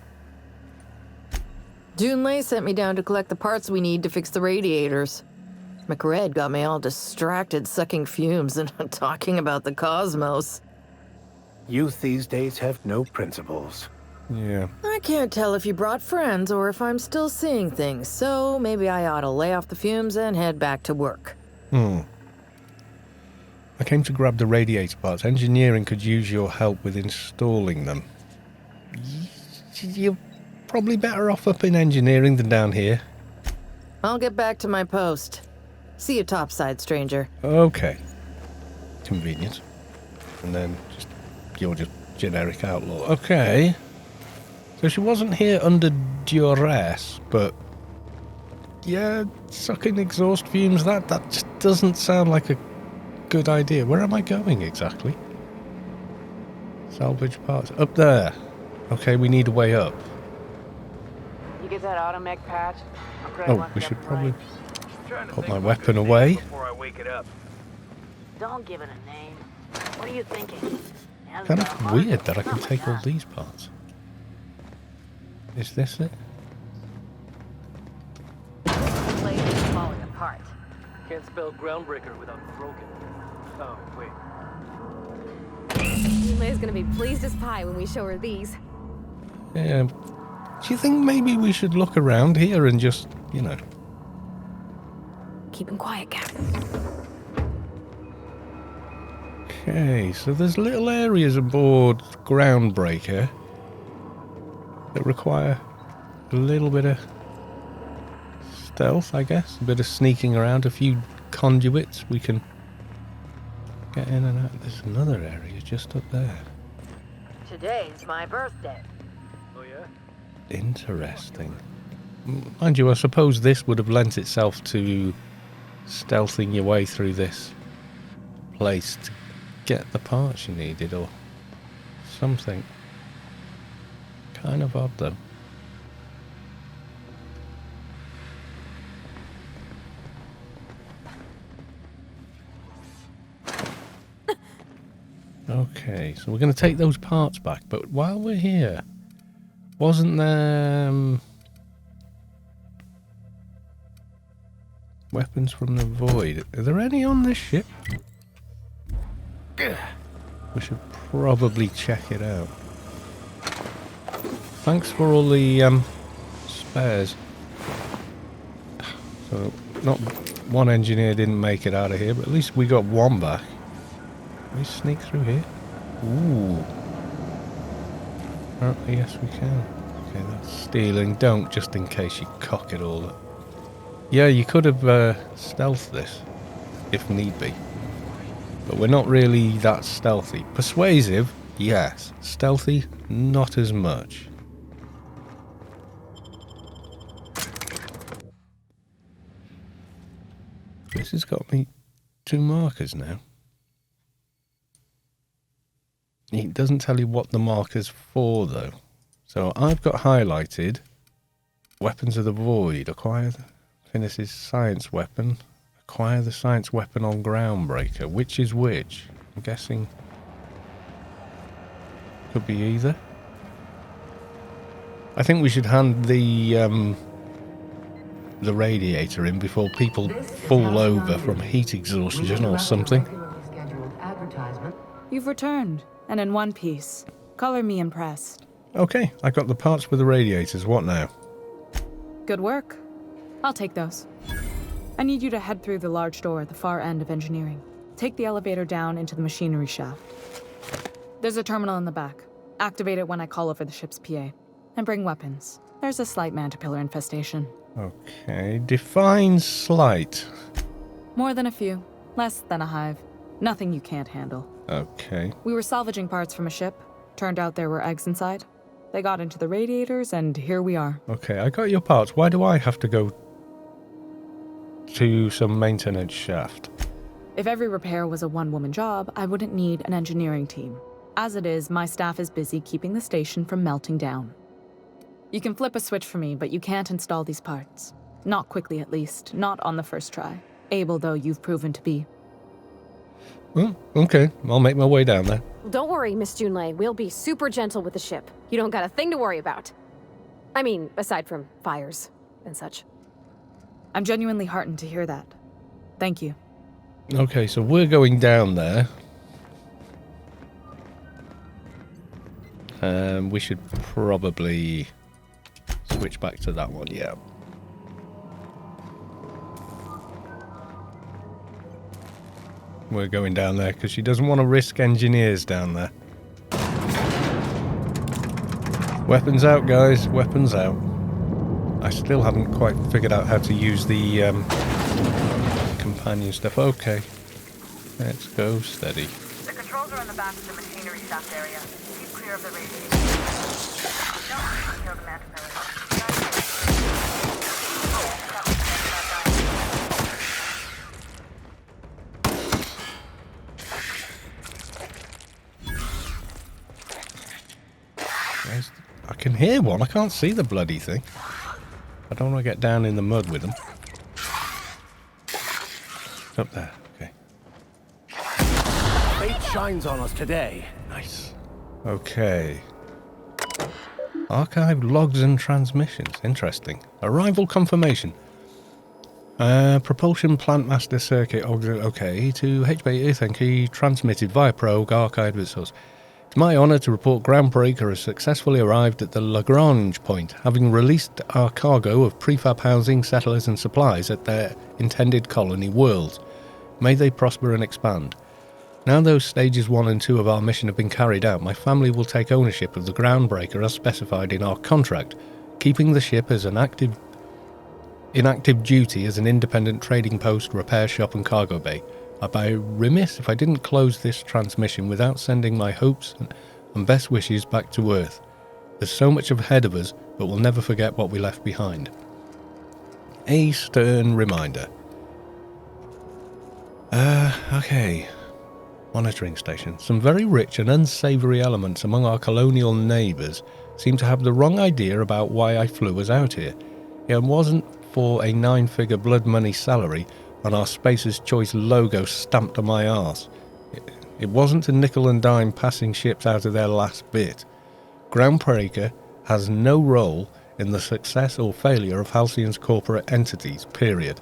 Junlei sent me down to collect the parts we need to fix the radiators. McRed got me all distracted sucking fumes and talking about the cosmos. Youth these days have no principles. Yeah. I can't tell if you brought friends or if I'm still seeing things, so maybe I ought to lay off the fumes and head back to work. I came to grab the radiator parts. Engineering could use your help with installing them. You're probably better off up in engineering than down here. I'll get back to my post. See you topside, stranger. Okay. Convenient. And then you're just generic outlaw. Okay. So she wasn't here under duress, but yeah, sucking exhaust fumes, that just doesn't sound like a good idea. Where am I going exactly? Salvage parts. Up there. Okay, we need a way up. You get that automech patch? Oh, we should probably put my weapon away. Before I wake it up. Don't give it a name. What are you thinking? Kind of weird that I can take all these parts. Is this it? Blade is falling apart. Can't spell Groundbreaker without broken. Oh, wait. is gonna be pleased as pie when we show her these. Yeah. Do you think maybe we should look around here and just, you know... Keep him quiet, Captain. Okay, so there's little areas aboard Groundbreaker that require a little bit of stealth, I guess. A bit of sneaking around, a few conduits we can get in and out. There's another area just up there. Today's my birthday. Oh, yeah? Interesting. Mind you, I suppose this would have lent itself to stealthing your way through this place to get the parts you needed or something. Kind of odd though. Okay, so we're going to take those parts back, but while we're here, wasn't there weapons from the void? Are there any on this ship? We should probably check it out. Thanks for all the spares. So, not one engineer didn't make it out of here, but at least we got one back. Can we sneak through here? Ooh. Apparently, yes we can. Okay, that's stealing. Don't, just in case you cock it all up. Yeah, you could have stealthed this, if need be. But we're not really that stealthy. Persuasive, yes. Stealthy, not as much. This has got me 2 markers now. It doesn't tell you what the marker's for, though. So I've got highlighted Weapons of the Void. Acquire the Finishes science weapon. Acquire the science weapon on Groundbreaker. Which is which? I'm guessing could be either. I think we should hand the radiator in before people fall over from heat exhaustion or something. You've returned, and in one piece. Color me impressed. Okay, I got the parts for the radiators. What now? Good work. I'll take those. I need you to head through the large door at the far end of engineering. Take the elevator down into the machinery shaft. There's a terminal in the back. Activate it when I call over the ship's PA. And bring weapons. There's a slight mantipillar infestation. Okay, define slight. More than a few. Less than a hive. Nothing you can't handle. Okay. We were salvaging parts from a ship. Turned out there were eggs inside. They got into the radiators, and here we are. Okay, I got your parts. Why do I have to go to some maintenance shaft? If every repair was a one-woman job, I wouldn't need an engineering team. As it is, my staff is busy keeping the station from melting down. You can flip a switch for me, but you can't install these parts. Not quickly, at least. Not on the first try. Able, though, you've proven to be. Okay, I'll make my way down there. Don't worry, Miss Junlei. We'll be super gentle with the ship. You don't got a thing to worry about. I mean, aside from fires and such. I'm genuinely heartened to hear that. Thank you. Okay, so we're going down there. We should probably switch back to that one, yeah. We're going down there because she doesn't want to risk engineers down there. Weapons out, guys. Weapons out. I still haven't quite figured out how to use the companion stuff. Okay. Let's go steady. The controls are in the back of the machinery shaft area. Keep clear of the radiation. Don't kill the manticore. I can hear one. I can't see the bloody thing. I don't want to get down in the mud with them. Up there. Okay. Fate shines on us today. Nice. Okay. Archived logs and transmissions. Interesting. Arrival confirmation. Propulsion plant master circuit. Okay. To HB Ethan key transmitted via probe archived at source. It's my honour to report Groundbreaker has successfully arrived at the Lagrange point, having released our cargo of prefab housing, settlers and supplies at their intended colony worlds. May they prosper and expand. Now those stages 1 and 2 of our mission have been carried out, my family will take ownership of the Groundbreaker as specified in our contract, keeping the ship as in active duty as an independent trading post, repair shop and cargo bay. I'd be remiss if I didn't close this transmission without sending my hopes and best wishes back to Earth. There's so much ahead of us, but we'll never forget what we left behind. A stern reminder. Okay. Monitoring station. Some very rich and unsavoury elements among our colonial neighbours seem to have the wrong idea about why I flew us out here. It wasn't for a 9-figure blood money salary and our Spacer's Choice logo stamped on my arse. It wasn't to nickel and dime passing ships out of their last bit. Groundbreaker has no role in the success or failure of Halcyon's corporate entities, period.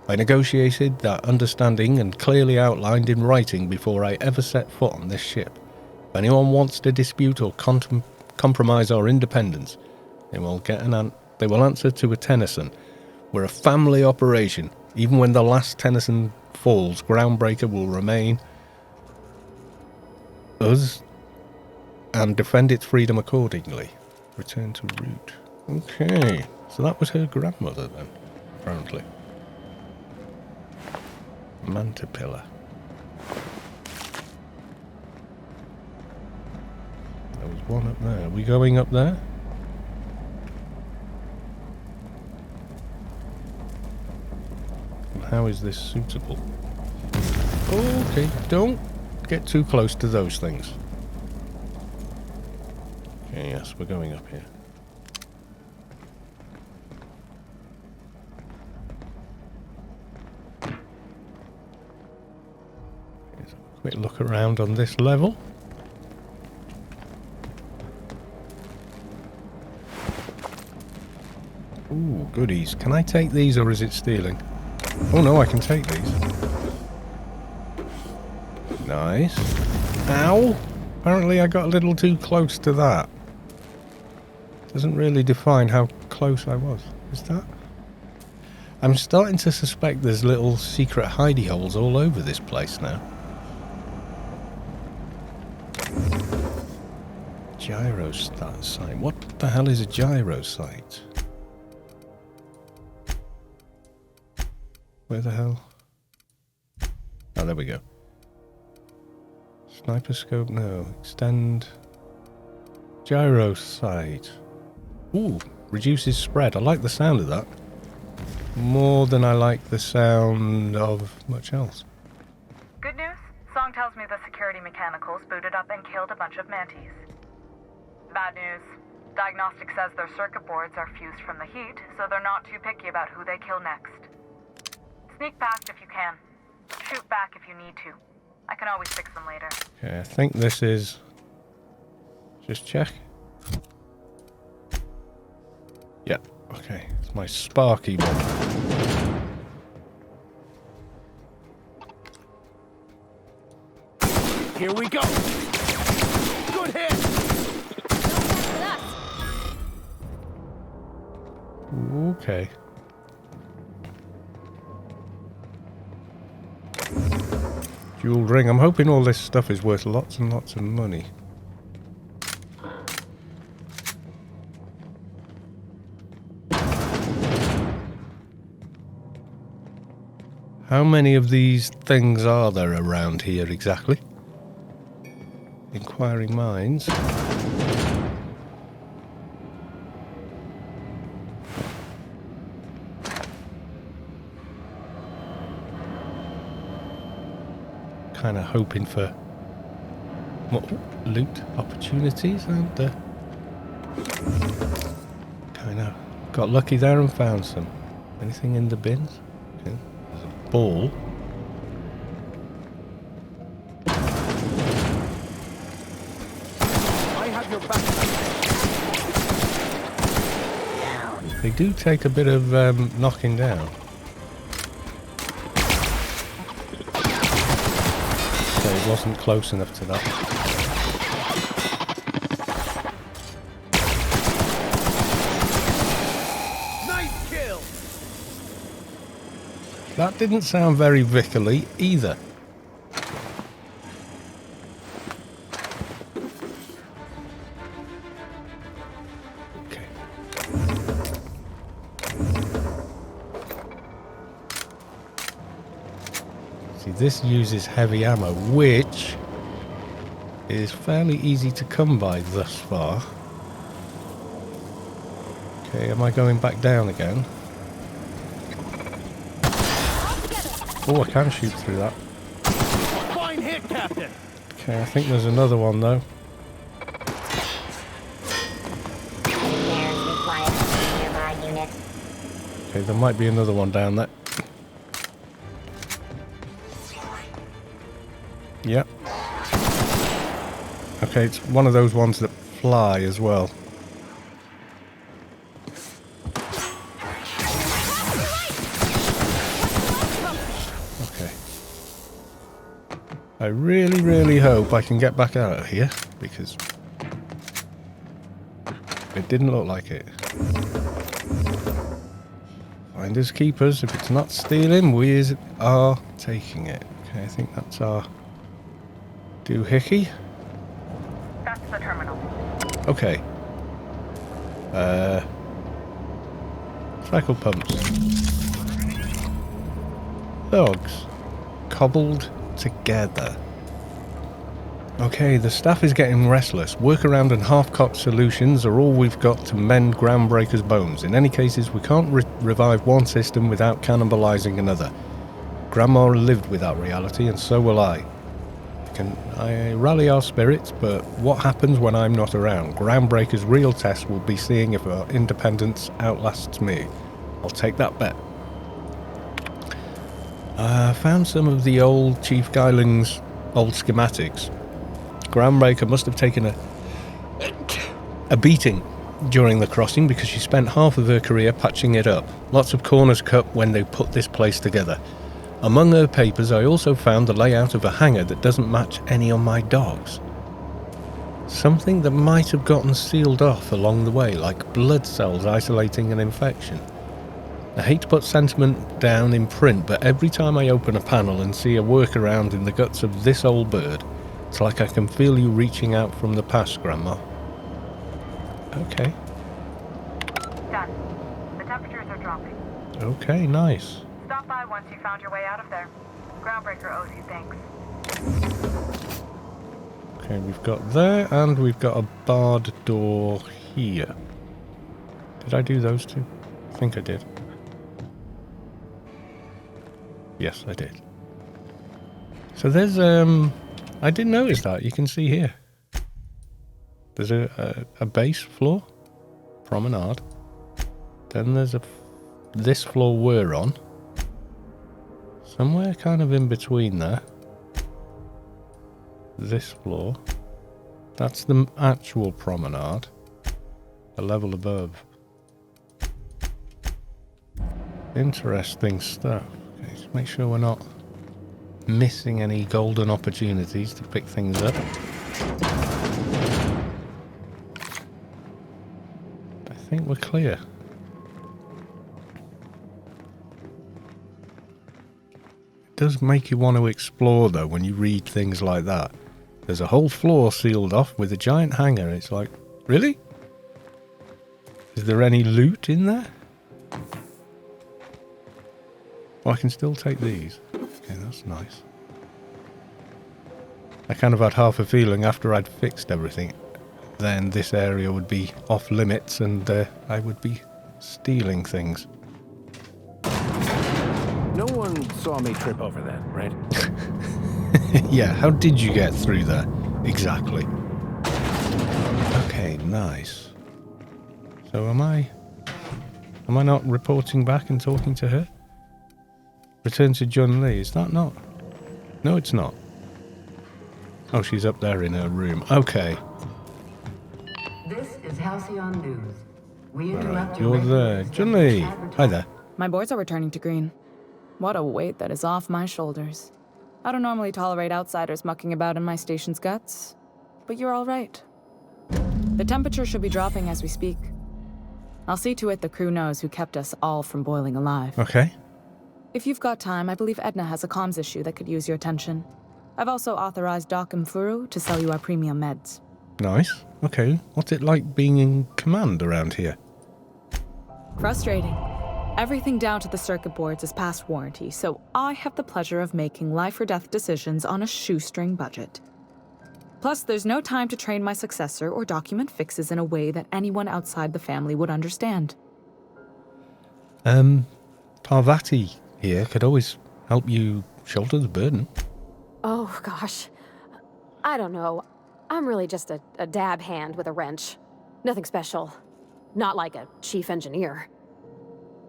I negotiated that understanding and clearly outlined in writing before I ever set foot on this ship. If anyone wants to dispute or compromise our independence, they will answer to a Tennyson. We're a family operation. Even when the last Tennyson falls, Groundbreaker will remain us and defend its freedom accordingly. Return to route. Okay, so that was her grandmother then, apparently. Mantipillar. There was one up there. Are we going up there? How is this suitable? Okay, don't get too close to those things. Okay, yes, we're going up here. Here's a quick look around on this level. Ooh, goodies. Can I take these or is it stealing? Oh no, I can take these. Nice. Ow! Apparently I got a little too close to that. Doesn't really define how close I was. Is that? I'm starting to suspect there's little secret hidey holes all over this place now. Gyro start site. What the hell is a gyro site? Where the hell? Oh, there we go. Sniper scope, no. Extend. Gyro sight. Ooh, reduces spread. I like the sound of that. More than I like the sound of much else. Good news? Song tells me the security mechanicals booted up and killed a bunch of mantis. Bad news. Diagnostic says their circuit boards are fused from the heat, so they're not too picky about who they kill next. Sneak past if you can. Shoot back if you need to. I can always fix them later. Okay, I think this is... Just check. Yeah, okay. It's my Sparky one. Here we go! Good hit! Okay. Jeweled ring. I'm hoping all this stuff is worth lots and lots of money. How many of these things are there around here exactly? Inquiring minds. Kind of hoping for more loot opportunities, and kind of got lucky there and found some. Anything in the bins? Okay. There's a ball. I have your back. They do take a bit of knocking down. It wasn't close enough to that. That didn't sound very Vickerly either. Okay. See, this uses heavy ammo, which is fairly easy to come by thus far. Okay, am I going back down again? Oh, I can shoot through that. Fine hit, Captain. Okay, I think there's another one though. Okay, there might be another one down there. Yep. Okay, it's one of those ones that fly as well. Okay. I really, really hope I can get back out of here, because it didn't look like it. Finders keepers, if it's not stealing, we are taking it. Okay, I think that's our doohickey. That's the terminal. Okay. Cycle pumps. Dogs. Cobbled together. Okay, the staff is getting restless. Workaround and half-cocked solutions are all we've got to mend Groundbreaker's bones. In any cases, we can't revive one system without cannibalizing another. Grandma lived with that reality, and so will I. I rally our spirits, but what happens when I'm not around? Groundbreaker's real test will be seeing if our independence outlasts me. I'll take that bet. I found some of the old Chief Guiling's old schematics. Groundbreaker must have taken a beating during the crossing because she spent half of her career patching it up. Lots of corners cut when they put this place together. Among her papers, I also found the layout of a hangar that doesn't match any on my dogs. Something that might have gotten sealed off along the way, like blood cells isolating an infection. I hate to put sentiment down in print, but every time I open a panel and see a workaround in the guts of this old bird, it's like I can feel you reaching out from the past, Grandma. Okay. Done. The temperatures are dropping. Okay, nice. Stop by once you found your way out of there. Groundbreaker owes you thanks. Okay, we've got there, and we've got a barred door here. Did I do those two? I think I did. Yes, I did. So there's, I didn't notice that. You can see here. There's a base floor, promenade. Then there's this floor we're on. Somewhere kind of in between there. This floor. That's the actual promenade. A level above. Interesting stuff. Okay, just make sure we're not missing any golden opportunities to pick things up. I think we're clear. It does make you want to explore though when you read things like that. There's a whole floor sealed off with a giant hangar. It's like, really? Is there any loot in there? Well, I can still take these. Okay, that's nice. I kind of had half a feeling after I'd fixed everything, then this area would be off limits and I would be stealing things. No one saw me trip over that, right? Yeah, how did you get through there? Exactly. Okay, nice. So am I not reporting back and talking to her? Return to Jun Lee, is that not? No, it's not. Oh, she's up there in her room. Okay. This is Halcyon News. We All interrupt right, your you're there. Jun Lee, hi there. My boards are returning to green. What a weight that is off my shoulders. I don't normally tolerate outsiders mucking about in my station's guts, but you're all right. The temperature should be dropping as we speak. I'll see to it the crew knows who kept us all from boiling alive. Okay. If you've got time, I believe Edna has a comms issue that could use your attention. I've also authorized Doc and Furu to sell you our premium meds. Nice. Okay. What's it like being in command around here? Frustrating. Everything down to the circuit boards is past warranty, so I have the pleasure of making life or death decisions on a shoestring budget. Plus, there's no time to train my successor or document fixes in a way that anyone outside the family would understand. Parvati here could always help you shoulder the burden. Oh, gosh. I don't know. I'm really just a dab hand with a wrench. Nothing special. Not like a chief engineer.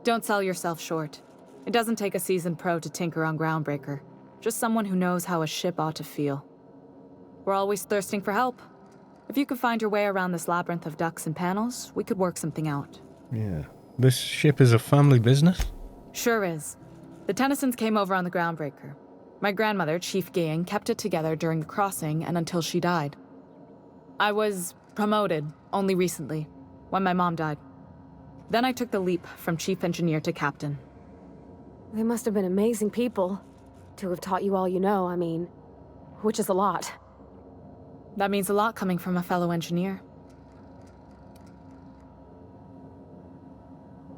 Don't sell yourself short. It doesn't take a seasoned pro to tinker on Groundbreaker. Just someone who knows how a ship ought to feel. We're always thirsting for help. If you could find your way around this labyrinth of ducts and panels, we could work something out. Yeah. This ship is a family business? Sure is. The Tennysons came over on the Groundbreaker. My grandmother, Chief Gang, kept it together during the crossing and until she died. I was promoted only recently, when my mom died. Then I took the leap from chief engineer to captain. They must have been amazing people to have taught you all you know, I mean, which is a lot. That means a lot coming from a fellow engineer.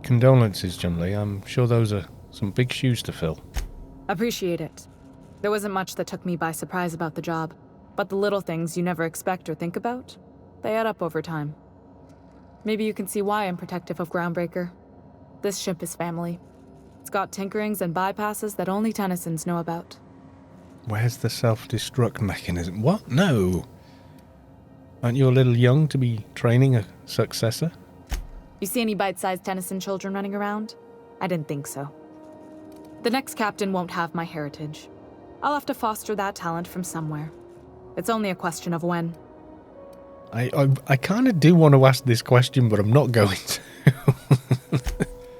Condolences, Jumley. I'm sure those are some big shoes to fill. Appreciate it. There wasn't much that took me by surprise about the job, but the little things you never expect or think about, they add up over time. Maybe you can see why I'm protective of Groundbreaker. This ship is family. It's got tinkerings and bypasses that only Tennysons know about. Where's the self-destruct mechanism? What? No! Aren't you a little young to be training a successor? You see any bite-sized Tennyson children running around? I didn't think so. The next captain won't have my heritage. I'll have to foster that talent from somewhere. It's only a question of when. I kind of do want to ask this question, but I'm not going to.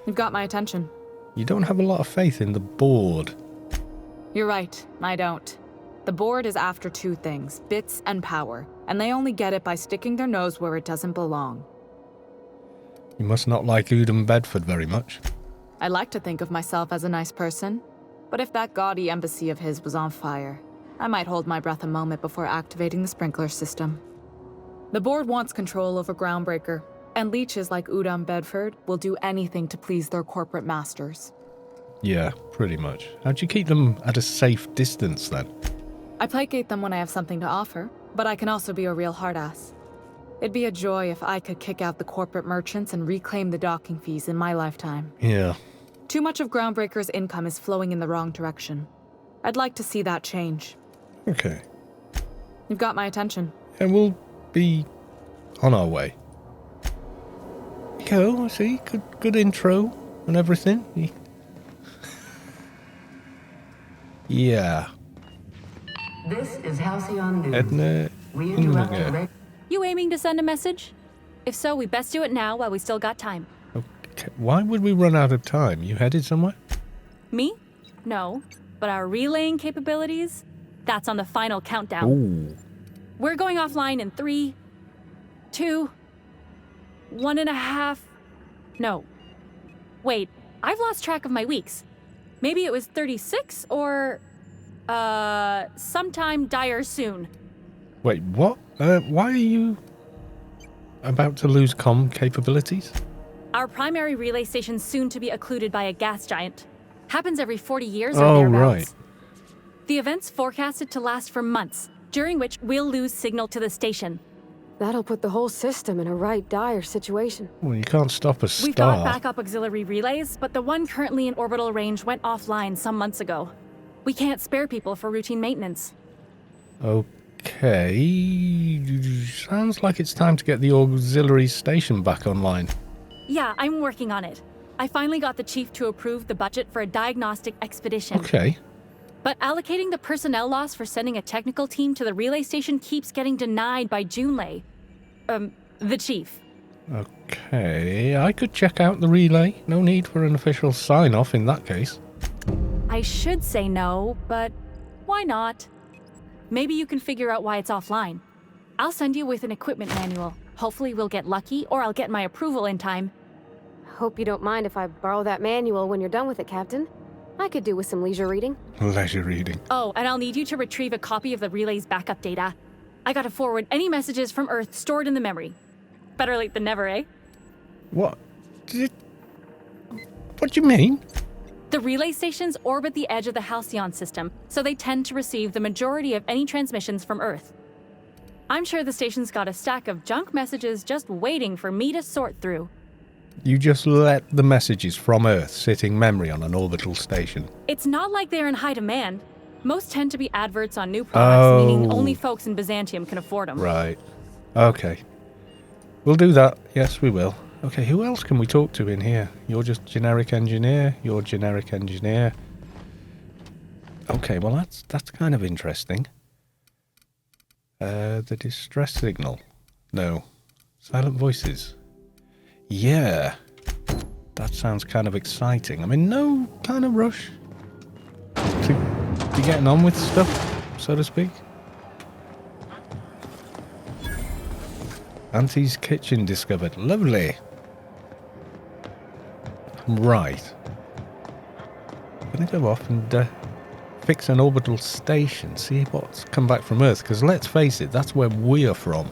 You've got my attention. You don't have a lot of faith in the board. You're right, I don't. The board is after two things, bits and power, and they only get it by sticking their nose where it doesn't belong. You must not like Udom Bedford very much. I like to think of myself as a nice person, but if that gaudy embassy of his was on fire, I might hold my breath a moment before activating the sprinkler system. The board wants control over Groundbreaker, and leeches like Udom Bedford will do anything to please their corporate masters. Yeah, pretty much. How'd you keep them at a safe distance, then? I placate them when I have something to offer, but I can also be a real hard-ass. It'd be a joy if I could kick out the corporate merchants and reclaim the docking fees in my lifetime. Yeah. Too much of Groundbreaker's income is flowing in the wrong direction. I'd like to see that change. Okay. You've got my attention. And we'll be on our way. Go, see? Good intro and everything. Yeah. This is Halcyon News. Edna. We interrupt your You aiming to send a message? If so, we best do it now while we still got time. Okay. Why would we run out of time? You headed somewhere? Me? No. But our relaying capabilities? That's on the final countdown. Ooh. We're going offline in 3, 2, 1.5... No. Wait, I've lost track of my weeks. Maybe it was 36 or... sometime dire soon. Wait, what? Why are you about to lose comm capabilities? Our primary relay station's soon to be occluded by a gas giant. Happens every 40 years or Oh, thereabouts. right. The event's forecasted to last for months, during which we'll lose signal to the station. That'll put the whole system in a right dire situation. Well, you can't stop a star. We've got backup auxiliary relays, but the one currently in orbital range went offline some months ago. We can't spare people for routine maintenance. Okay. Sounds like it's time to get the auxiliary station back online. Yeah, I'm working on it. I finally got the chief to approve the budget for a diagnostic expedition. Okay. But allocating the personnel loss for sending a technical team to the relay station keeps getting denied by Junlei. The chief. Okay, I could check out the relay. No need for an official sign-off in that case. I should say no, but why not? Maybe you can figure out why it's offline. I'll send you with an equipment manual. Hopefully we'll get lucky, or I'll get my approval in time. Hope you don't mind if I borrow that manual when you're done with it, Captain. I could do with some leisure reading. Leisure reading. Oh, and I'll need you to retrieve a copy of the relay's backup data. I gotta forward any messages from Earth stored in the memory. Better late than never, eh? What? What do you mean? The relay stations orbit the edge of the Halcyon system, so they tend to receive the majority of any transmissions from Earth. I'm sure the station's got a stack of junk messages just waiting for me to sort through. You just let the messages from Earth sit in memory on an orbital station. It's not like they're in high demand. Most tend to be adverts on new products, meaning only folks in Byzantium can afford them. Right. Okay. We'll do that. Yes, we will. Okay, who else can we talk to in here? You're just generic engineer. You're generic engineer. Okay, well that's kind of interesting. The distress signal. No. Silent voices. Yeah. That sounds kind of exciting. I'm in no kind of rush to be getting on with stuff, so to speak. Auntie's kitchen discovered. Lovely. Right. I'm going to go off and fix an orbital station. See what's come back from Earth. Because let's face it, that's where we are from.